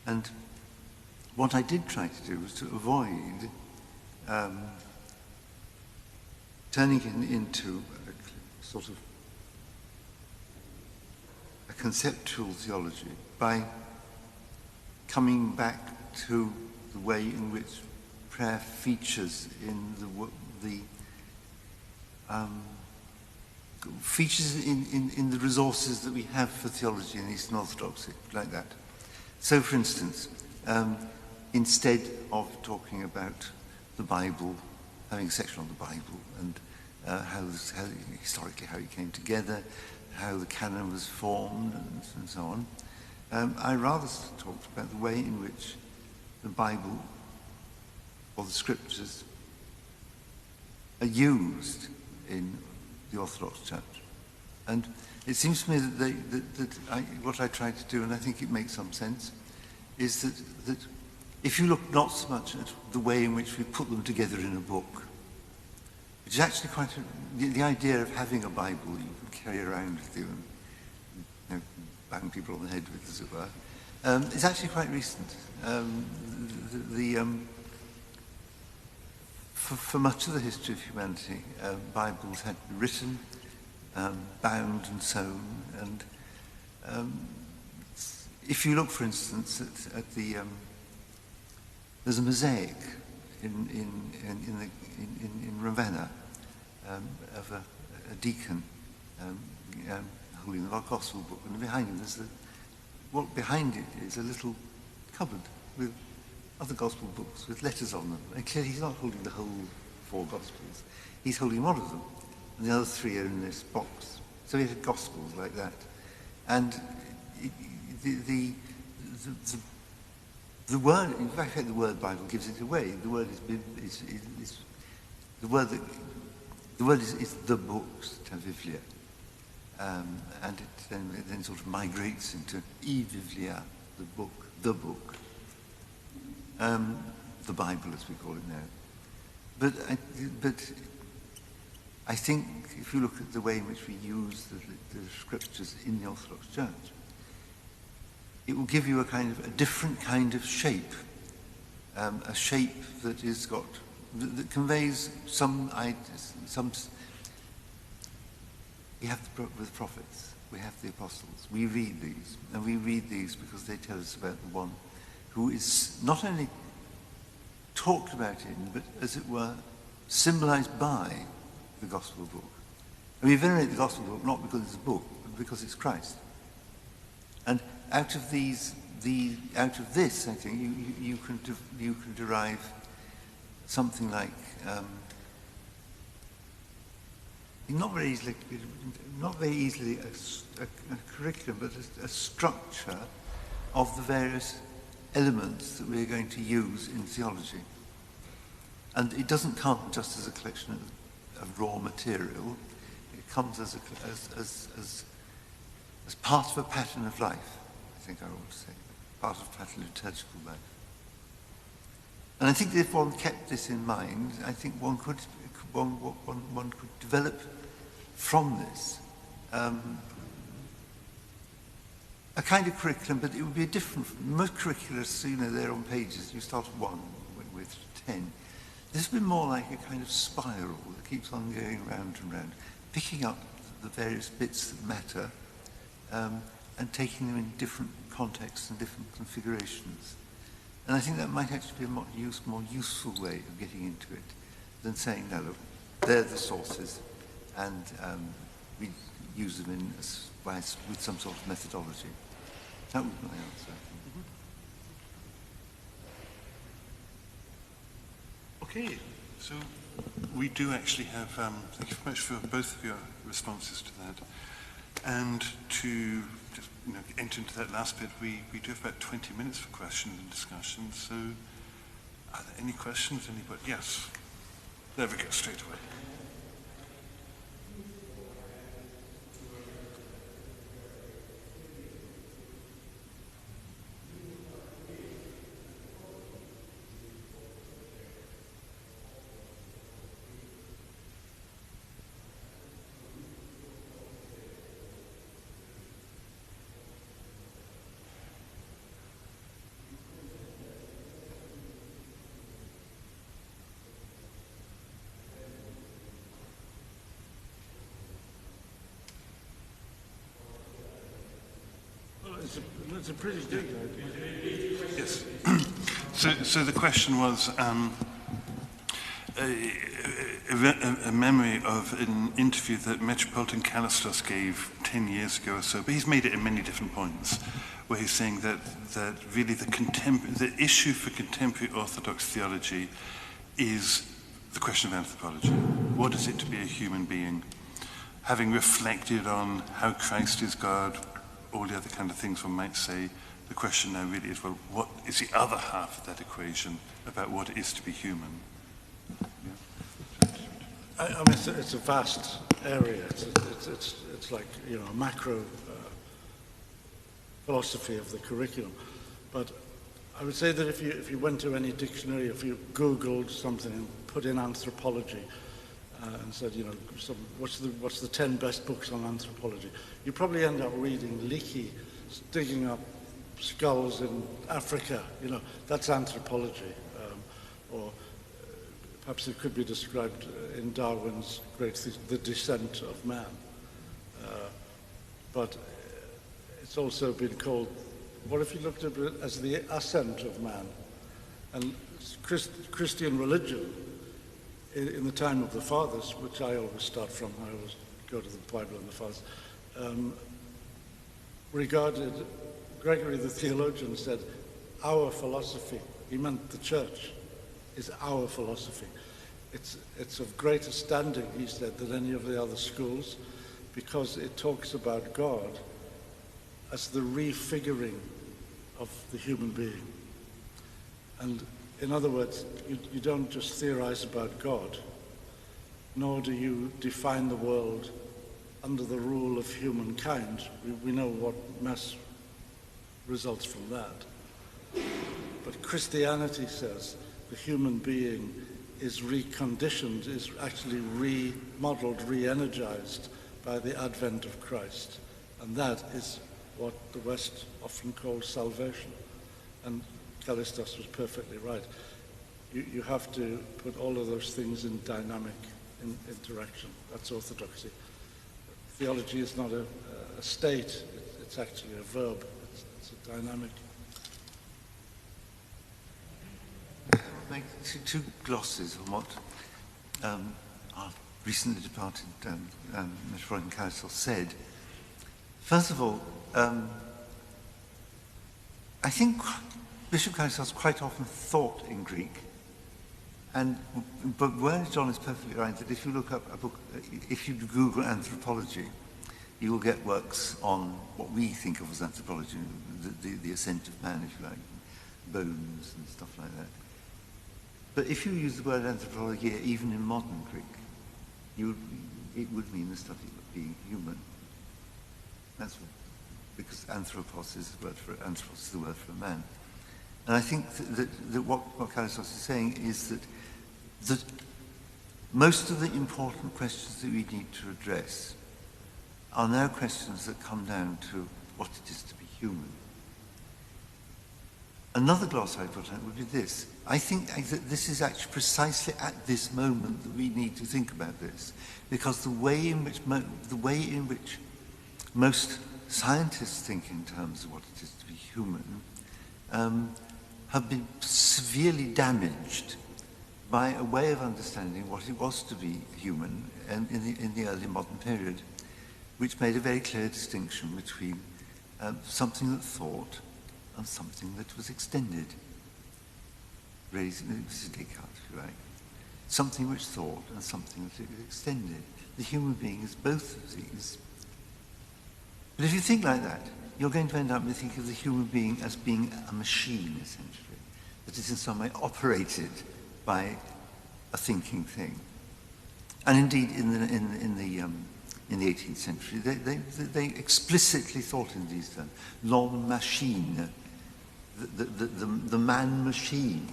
And what I did try to do was to avoid turning it into a sort of a conceptual theology by coming back to the way in which prayer features in in the resources that we have for theology in Eastern Orthodoxy, like that. So, for instance, instead of talking about the Bible, having a section on the Bible and how historically how it came together, how the canon was formed, and so on, I rather talked about the way in which the Bible or the scriptures are used in the Orthodox Church. And it seems to me that what I try to do, and I think it makes some sense, is that if you look not so much at the way in which we put them together in a book, which is actually quite the idea of having a Bible you can carry around with you and bang people on the head with, as it were, is actually quite recent. For much of the history of humanity, Bibles had been written, bound and sewn, and if you look, for instance, at the there's a mosaic in Ravenna of a deacon holding the gospel book, and behind him behind it is a little cupboard with other gospel books with letters on them. And clearly he's not holding the whole 4 gospels. He's holding one of them, and the other 3 are in this box. So he had gospels like that. And the word, in fact, the word Bible gives it away. The word is the books, ta Biblia. And it then sort of migrates into e Biblia, the book. The Bible, as we call it now. But I think if you look at the way in which we use the scriptures in the Orthodox Church, it will give you a different kind of shape, a shape that that conveys some ideas. We have the prophets, we have the apostles. We read these, and we read these because they tell us about the one who is not only talked about in, but as it were, symbolized by the Gospel book. And we venerate the Gospel book not because it's a book, but because it's Christ. And out of this, I think, you can derive something like not very easily a curriculum, but a structure of the various elements that we're going to use in theology. And it doesn't come just as a collection of raw material. It comes as part of a pattern of life, I think I ought to say, part of a pattern of liturgical life. And I think that if one kept this in mind, I think one could develop from this a kind of curriculum, but it would be a different. Most curricula, they're on pages. You start at 1 with 10. This would be more like a kind of spiral that keeps on going round and round, picking up the various bits that matter and taking them in different contexts and different configurations. And I think that might actually be a more useful way of getting into it than saying, no, look, they're the sources, and we use them with some sort of methodology. That would be my answer. Okay, so we do actually have, thank you very much for both of your responses to that. And to just enter into that last bit, we do have about 20 minutes for questions and discussion. So are there any questions? Anybody? Yes. There we go, straight away. It's a pretty good idea. Yes. So the question was a memory of an interview that Metropolitan Kallistos gave 10 years ago or so, but he's made it in many different points, where he's saying that really the issue for contemporary Orthodox theology is the question of anthropology. What is it to be a human being? Having reflected on how Christ is God, all the other kind of things one might say, the question now really is, well, what is the other half of that equation about what it is to be human? Yeah. I mean, it's a vast area. It's like, a macro philosophy of the curriculum. But I would say that if you went to any dictionary, if you Googled something and put in anthropology, and said, what's the 10 best books on anthropology? You probably end up reading Leakey, digging up skulls in Africa. That's anthropology. Or perhaps it could be described in Darwin's The Descent of Man. But it's also been called, what if you looked at it as the ascent of man? And Christian religion, in the time of the Fathers, which I always start from, I always go to the Bible and the Fathers, regarded, Gregory the theologian said, our philosophy, he meant the church, is our philosophy. It's of greater standing, he said, than any of the other schools, because it talks about God as the refiguring of the human being. And in other words, you don't just theorize about God, nor do you define the world under the rule of humankind. We know what mess results from that. But Christianity says the human being is reconditioned, is actually remodeled, re-energized by the advent of Christ. And that is what the West often calls salvation. And Kallistos was perfectly right. You have to put all of those things in dynamic interaction. That's orthodoxy. Theology is not a state, it's actually a verb. It's a dynamic. I'll make two glosses on what our recently departed Metropolitan Council said. First of all, I think Bishop Kallistos quite often thought in Greek, but where John is perfectly right that if you look up a book, if you Google anthropology, you will get works on what we think of as anthropology, the ascent of man, if you like, bones and stuff like that. But if you use the word anthropology even in modern Greek, it would mean the study of being human. That's because anthropos is the word for a man. And I think that what Kallistos is saying is that most of the important questions that we need to address are now questions that come down to what it is to be human. Another gloss I put out would be this. I think that this is actually precisely at this moment that we need to think about this, because the way in which most scientists think in terms of what it is to be human have been severely damaged by a way of understanding what it was to be human in the early modern period, which made a very clear distinction between something that thought and something that was extended. This is Descartes, if you like. Something which thought and something that was extended. The human being is both of these. But if you think like that, you're going to end up with thinking of the human being as being a machine, essentially, that is in some way operated by a thinking thing. And indeed, in the 18th century, they explicitly thought in these terms: l'homme machine, the man machine.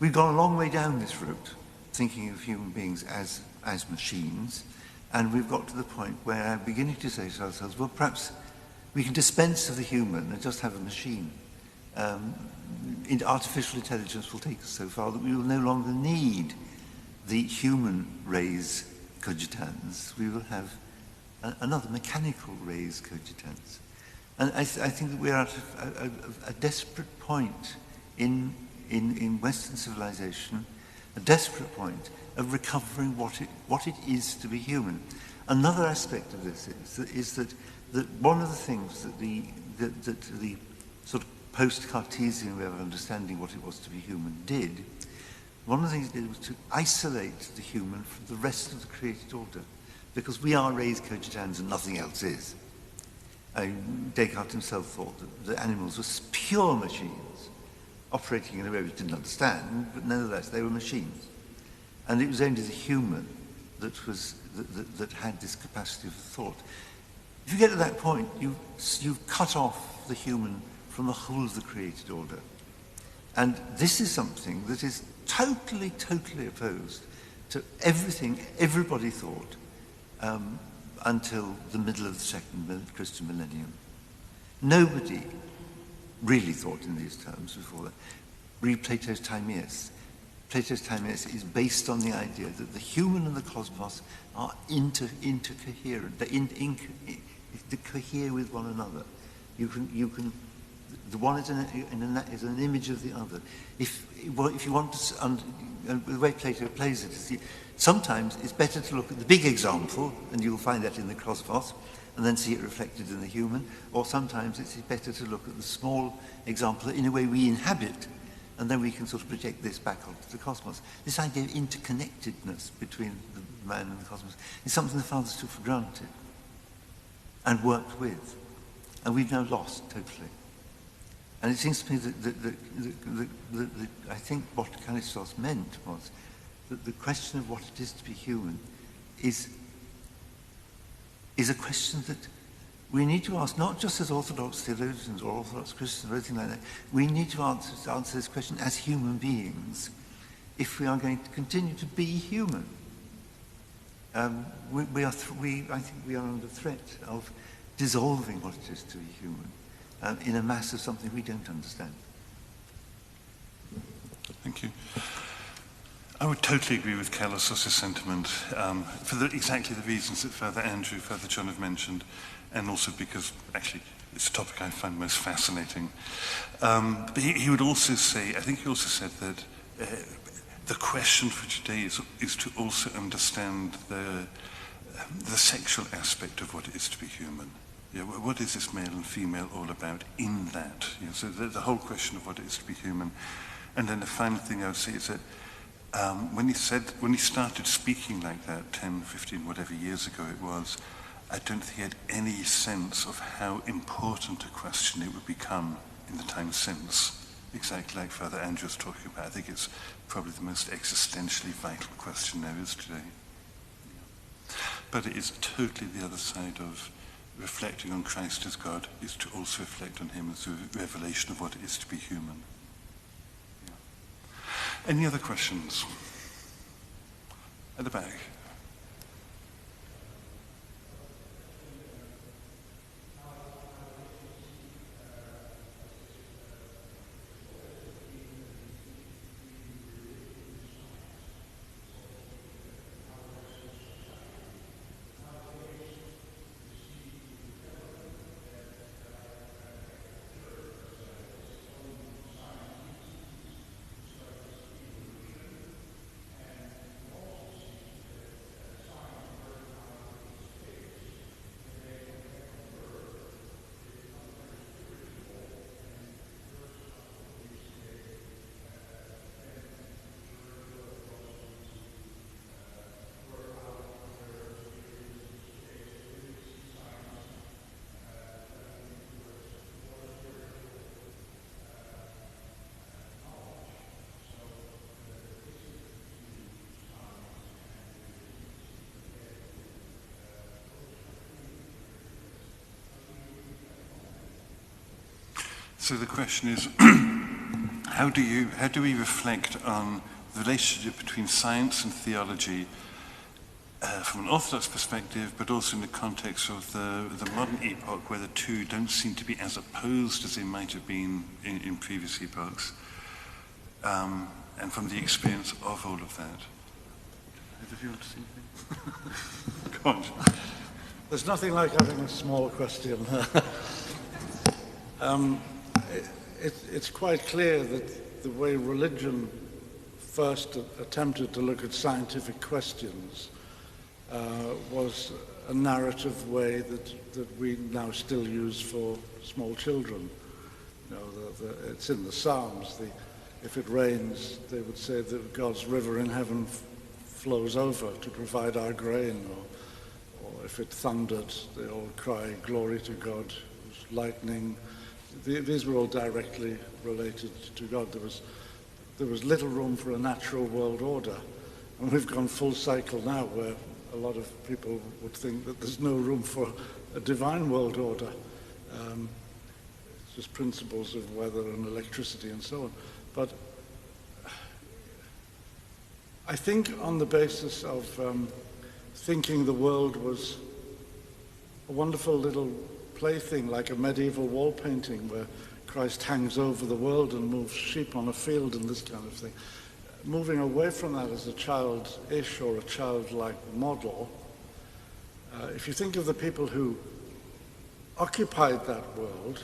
We've gone a long way down this route, thinking of human beings as machines, and we've got to the point where we're beginning to say to ourselves, well, perhaps we can dispense of the human and just have a machine. Artificial intelligence will take us so far that we will no longer need the human res cogitans. We will have another mechanical res cogitans. And I think that we are at a desperate point in Western civilization, a desperate point of recovering what it is to be human. Another aspect of this is that one of the things that the sort of post-Cartesian way of understanding what it was to be human did, one of the things it did was to isolate the human from the rest of the created order, because we are res cogitans and nothing else is. Descartes himself thought that the animals were pure machines, operating in a way we didn't understand, but nevertheless they were machines. And it was only the human that had this capacity of thought. If you get to that point, you've cut off the human from the whole of the created order. And this is something that is totally, totally opposed to everything everybody thought until the middle of the second Christian millennium. Nobody really thought in these terms before that. Read Plato's Timaeus. Plato's Timaeus is based on the idea that the human and the cosmos are intercoherent. They cohere with one another. You can. The one is an image of the other. If you want to, the way Plato plays it is, sometimes it's better to look at the big example, and you'll find that in the cosmos, and then see it reflected in the human. Or sometimes it's better to look at the small example in a way we inhabit, and then we can sort of project this back onto the cosmos. This idea of interconnectedness between the man and the cosmos is something the fathers took for granted and worked with, and we've now lost totally. And it seems to me that I think what Callistos meant was that the question of what it is to be human is a question that we need to ask, not just as Orthodox theologians or Orthodox Christians or anything like that. We need to answer this question as human beings if we are going to continue to be human. I think we are under threat of dissolving what it is to be human in a mass of something we don't understand. Thank you. I would totally agree with Callistos' sentiment for exactly the reasons that Father Andrew, Father John have mentioned, and also because actually it's a topic I find most fascinating. But he would also say, I think he also said that the question for today is to also understand the sexual aspect of what it is to be human. Yeah, what is this male and female all about in that? You know, so the whole question of what it is to be human. And then the final thing I would say is that when he started speaking like that 10, 15, whatever years ago it was, I don't think he had any sense of how important a question it would become in the time since. Exactly like Father Andrew was talking about. I think it's probably the most existentially vital question there is today. Yeah. But it is totally the other side of reflecting on Christ as God, is to also reflect on him as a revelation of what it is to be human. Yeah. Any other questions? At the back. So the question is, how do we reflect on the relationship between science and theology from an Orthodox perspective, but also in the context of the modern epoch, where the two don't seem to be as opposed as they might have been in previous epochs, and from the experience of all of that? Either of you want to say anything? Go on. There's nothing like having a small question. It's quite clear that the way religion first attempted to look at scientific questions was a narrative way that we now still use for small children. You know, it's in the Psalms. If it rains, they would say that God's river in heaven flows over to provide our grain, or if it thundered, they all cry, glory to God. Lightning. These were all directly related to God. There was little room for a natural world order, and we've gone full cycle now, where a lot of people would think that there's no room for a divine world order. It's just principles of weather and electricity and so on. But I think on the basis of thinking the world was a wonderful little plaything, like a medieval wall painting where Christ hangs over the world and moves sheep on a field and this kind of thing. Moving away from that as a childish or a childlike model, if you think of the people who occupied that world,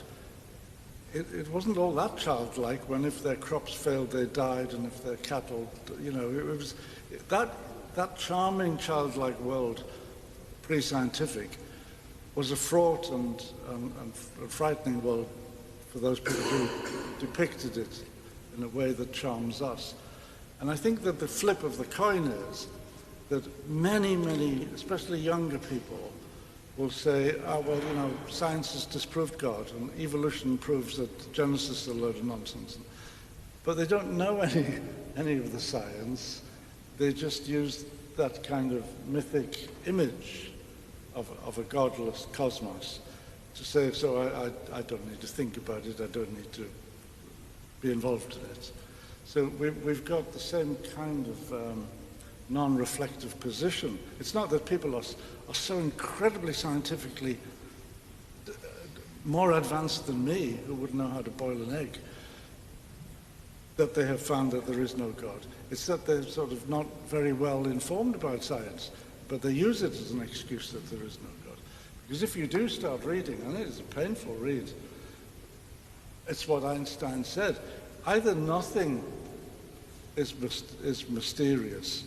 it wasn't all that childlike when if their crops failed they died, and if their cattle, you know, it was that charming childlike world, pre-scientific, was a fraught and frightening world for those people who depicted it in a way that charms us. And I think that the flip of the coin is that many, especially younger people, will say, well, you know, science has disproved God, and evolution proves that Genesis is a load of nonsense. But they don't know any of the science. They just use that kind of mythic image of a godless cosmos to say, so I don't need to think about it, I don't need to be involved in it. So we've got the same kind of non-reflective position. It's not that people are so incredibly scientifically more advanced than me, who would know how to boil an egg, that they have found that there is no God. It's that they're sort of not very well informed about science, but they use it as an excuse that there is no God. Because if you do start reading, and it is a painful read, it's what Einstein said. Either nothing is mysterious,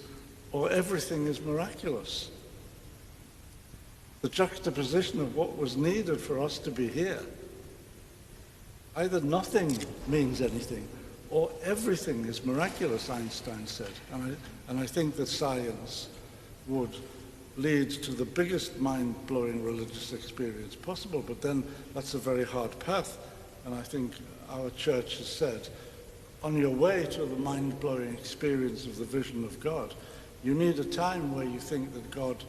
or everything is miraculous. The juxtaposition of what was needed for us to be here. Either nothing means anything, or everything is miraculous, Einstein said. And I think that science would lead to the biggest mind-blowing religious experience possible, but then that's a very hard path. And I think our church has said, on your way to the mind-blowing experience of the vision of God, you need a time where you think that God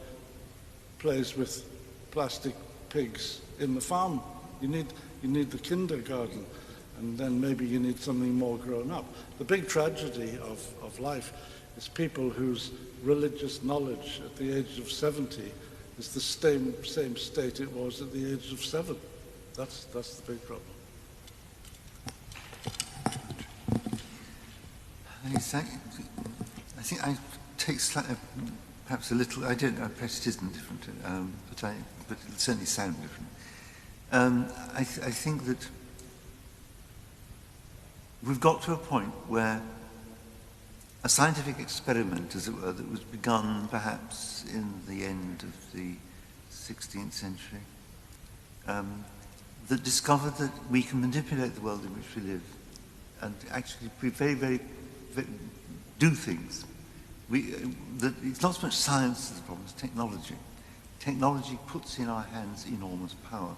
plays with plastic pigs in the farm. You need the kindergarten, and then maybe you need something more grown up. The big tragedy of life is people whose religious knowledge at the age of 70 is the same state it was at the age of 7. That's the big problem. I think I take slightly, perhaps a little, perhaps it isn't different, but it'll certainly sound different. I think that we've got to a point where a scientific experiment, as it were, that was begun perhaps in the end of the 16th century, that discovered that we can manipulate the world in which we live and actually be very do things. That it's not so much science as the problem, it's technology. Technology puts in our hands enormous power,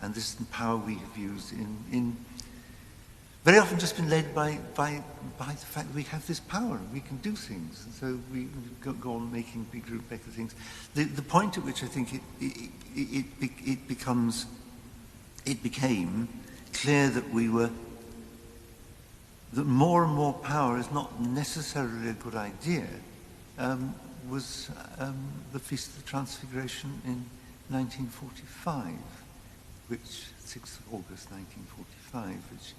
and this power we have used in very often just been led by the fact that we have this power and we can do things, and so we go on making bigger and better things. The point at which I think it became clear that that more and more power is not necessarily a good idea, was the Feast of the Transfiguration in 1945, which 6th of August 1945, which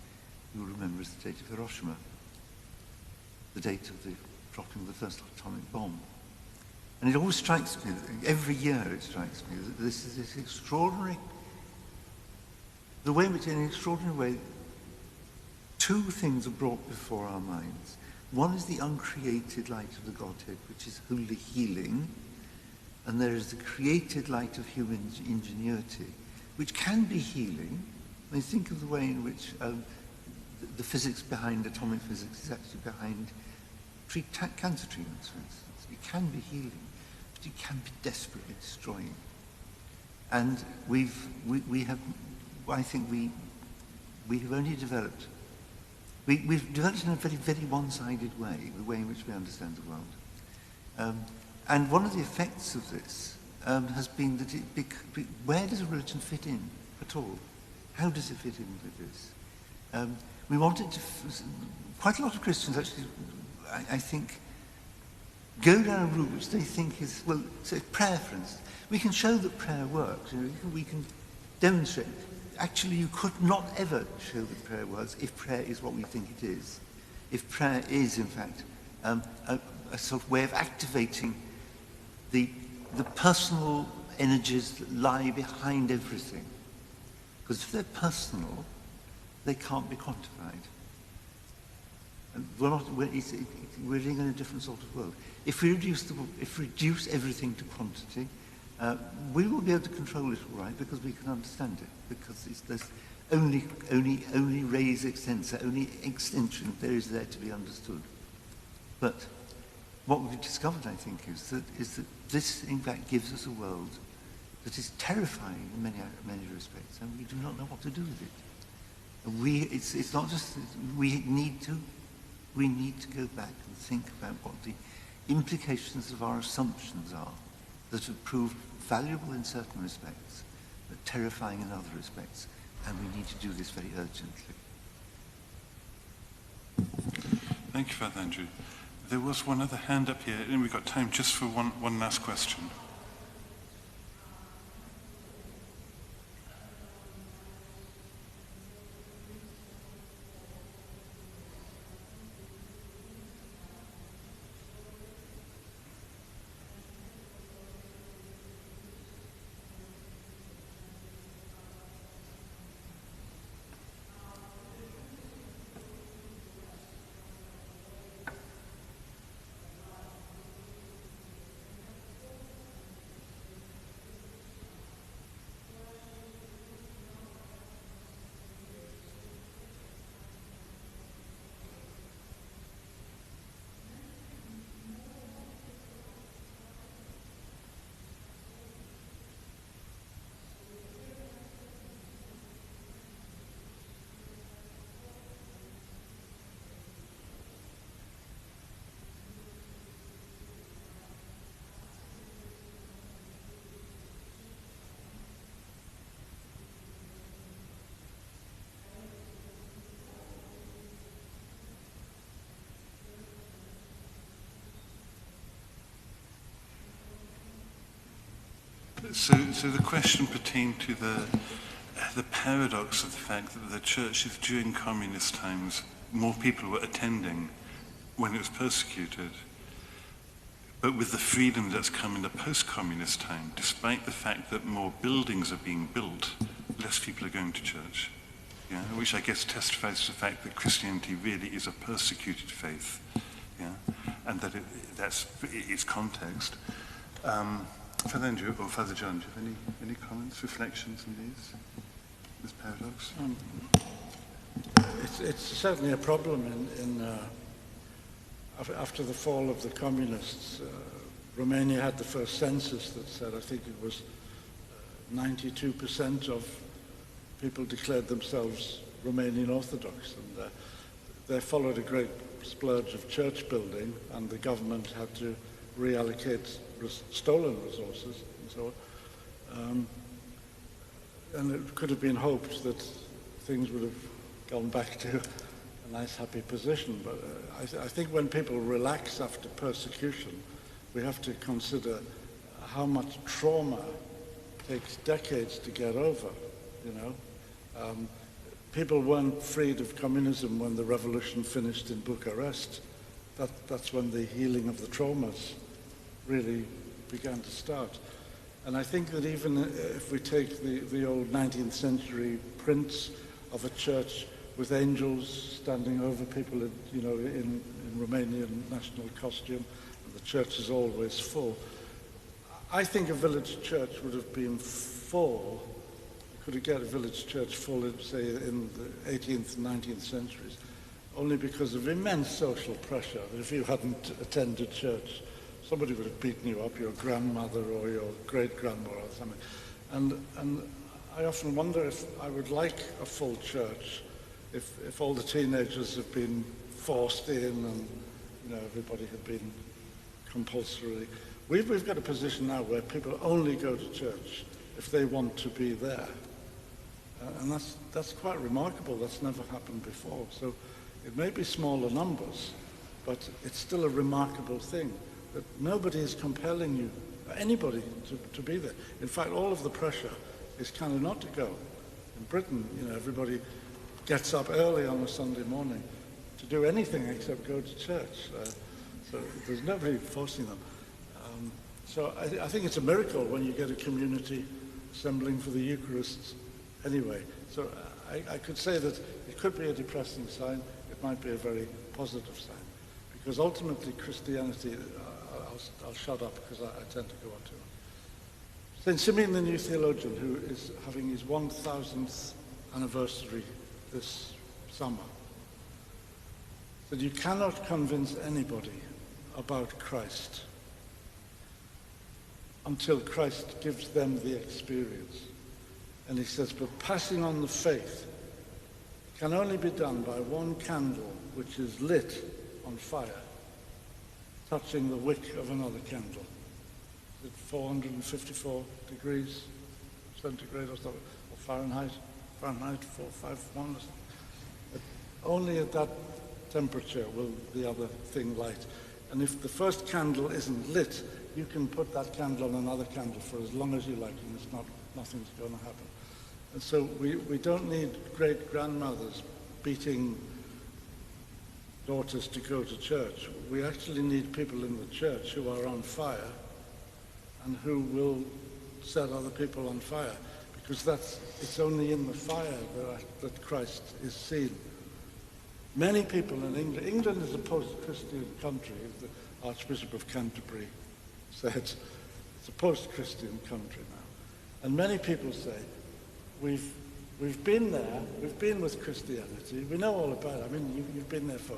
you'll remember as the date of Hiroshima, the date of the dropping of the first atomic bomb. And it always strikes me, every year it strikes me, that this is this extraordinary, the way in which in an extraordinary way, two things are brought before our minds. One is the uncreated light of the Godhead, which is wholly healing, and there is the created light of human ingenuity, which can be healing. I mean, think of the way in which the physics behind atomic physics is actually behind cancer treatments, for instance. It can be healing, but it can be desperately destroying. And we have, I think we have only developed, we've developed in a very, very one-sided way, the way in which we understand the world. And one of the effects of this has been that where does a religion fit in at all? How does it fit in with this? We wanted to, quite a lot of Christians actually, I think, go down a route which they think is, well, say prayer, for instance. We can show that prayer works. We can demonstrate. Actually, you could not ever show that prayer works if prayer is what we think it is. If prayer is, in fact, a sort of way of activating the personal energies that lie behind everything. Because if they're personal, they can't be quantified. And we're living in a different sort of world. If we reduce everything to quantity, we will be able to control it all right because we can understand it. Because there's only res extensa, only extension there is there to be understood. But what we've discovered, I think, is that this, in fact, gives us a world that is terrifying in many respects, and we do not know what to do with it. And it's not just we need to go back and think about what the implications of our assumptions are that have proved valuable in certain respects, but terrifying in other respects, and we need to do this very urgently. Thank you, Father Andrew. There was one other hand up here, and we've got time just for one last question. So the question pertained to the paradox of the fact that the churches during communist times, more people were attending when it was persecuted. But with the freedom that's come in the post-communist time, despite the fact that more buildings are being built, less people are going to church. Yeah, which I guess testifies to the fact that Christianity really is a persecuted faith. Yeah, and that that's its context. Father Andrew or Father John, do you have any comments, reflections on this paradox? It's certainly a problem after the fall of the communists. Romania had the first census that said, I think it was 92% of people declared themselves Romanian Orthodox, and they followed a great splurge of church building, and the government had to reallocate stolen resources and so on. And it could have been hoped that things would have gone back to a nice, happy position. But I think when people relax after persecution, we have to consider how much trauma takes decades to get over, you know. People weren't freed of communism when the revolution finished in Bucharest. That's when the healing of the traumas really began to start. And I think that even if we take the old 19th century prints of a church with angels standing over people, you know, in Romanian national costume, and the church is always full, I think a village church would have been full. Could you get a village church full, say, in the 18th and 19th centuries, only because of immense social pressure. If you hadn't attended church, somebody would have beaten you up, your grandmother or your great-grandmother or something. And I often wonder if I would like a full church if all the teenagers have been forced in and, you know, everybody had been compulsorily. We've got a position now where people only go to church if they want to be there. And that's quite remarkable. That's never happened before. So it may be smaller numbers, but it's still a remarkable thing that nobody is compelling you, anybody, to be there. In fact, all of the pressure is kind of not to go. In Britain, you know, everybody gets up early on a Sunday morning to do anything except go to church. So there's nobody forcing them. So I think it's a miracle when you get a community assembling for the Eucharist anyway. So I could say that it could be a depressing sign. It might be a very positive sign. Because ultimately Christianity, I'll shut up because I tend to go on too much. St. Simeon the New Theologian, who is having his 1000th anniversary this summer, said you cannot convince anybody about Christ until Christ gives them the experience. And he says, but passing on the faith can only be done by one candle which is lit on fire, touching the wick of another candle. Is it 454 degrees centigrade or something, or Fahrenheit 451 or something? But only at that temperature will the other thing light. And if the first candle isn't lit, you can put that candle on another candle for as long as you like, and nothing's going to happen. And so we don't need great-grandmothers beating daughters to go to church. We actually need people in the church who are on fire and who will set other people on fire, because it's only in the fire that Christ is seen. Many people in England is a post-Christian country, as the Archbishop of Canterbury said. It's a post-Christian country now. And many people say, we've been there, we've been with Christianity, we know all about it. I mean, you've been there for,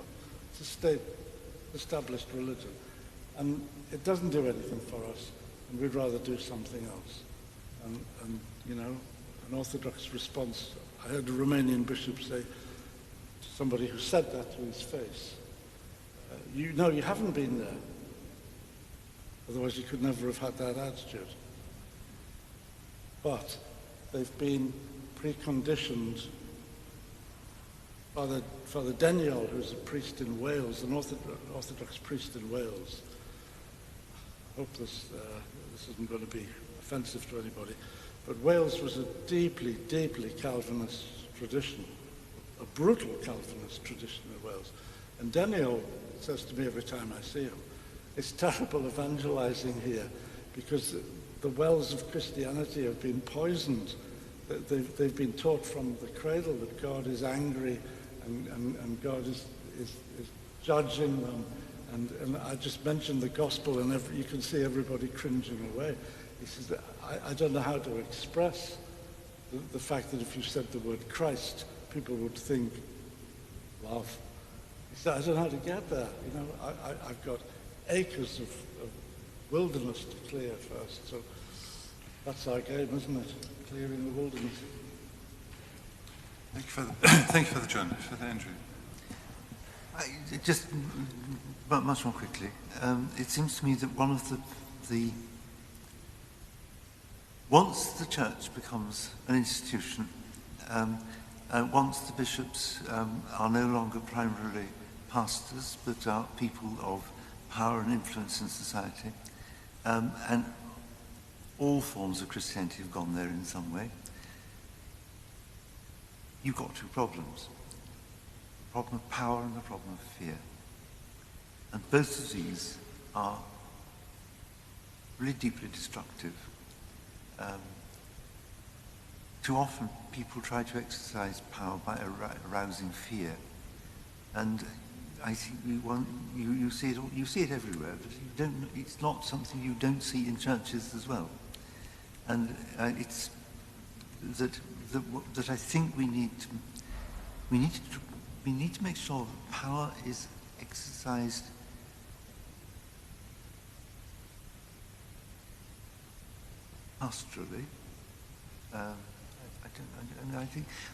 it's a state-established religion. And it doesn't do anything for us, and we'd rather do something else. And you know, an Orthodox response, I heard a Romanian bishop say to somebody who said that to his face, you haven't been there. Otherwise you could never have had that attitude. But they've been preconditioned. Father Daniel, who's a priest in Wales, an Orthodox priest in Wales, I hope this isn't going to be offensive to anybody, but Wales was a deeply, deeply Calvinist tradition, a brutal Calvinist tradition in Wales. And Daniel says to me every time I see him, it's terrible evangelizing here because the wells of Christianity have been poisoned. They've been taught from the cradle that God is angry and God is judging them. And I just mentioned the gospel and you can see everybody cringing away. He says, I don't know how to express the fact that if you said the word Christ, people would think love. He said, I don't know how to get there. You know, I've got acres of wilderness to clear first. So that's our game, isn't it? Clearing the wilderness. Thank you, Father John. Father Andrew. Just much more quickly. It seems to me that one of the once the church becomes an institution, once the bishops are no longer primarily pastors, but are people of power and influence in society, and all forms of Christianity have gone there in some way, you've got two problems. The problem of power and the problem of fear. And both of these are really deeply destructive. Too often people try to exercise power by arousing fear. And I think you see it everywhere, but it's not something you don't see in churches as well. And it's that I think we need to make sure that power is exercised pastorally.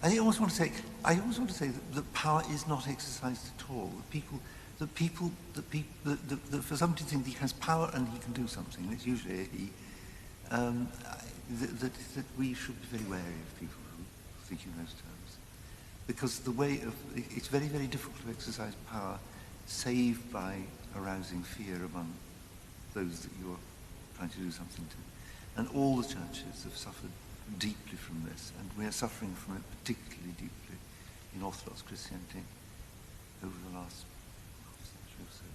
I always want to say that power is not exercised at all. That for somebody to think he has power and he can do something, and it's usually a he, that we should be very wary of people who think in those terms. Because it's very, very difficult to exercise power save by arousing fear among those that you're trying to do something to. And all the churches have suffered deeply from this, and we are suffering from it particularly deeply in Orthodox Christianity over the last half century or so.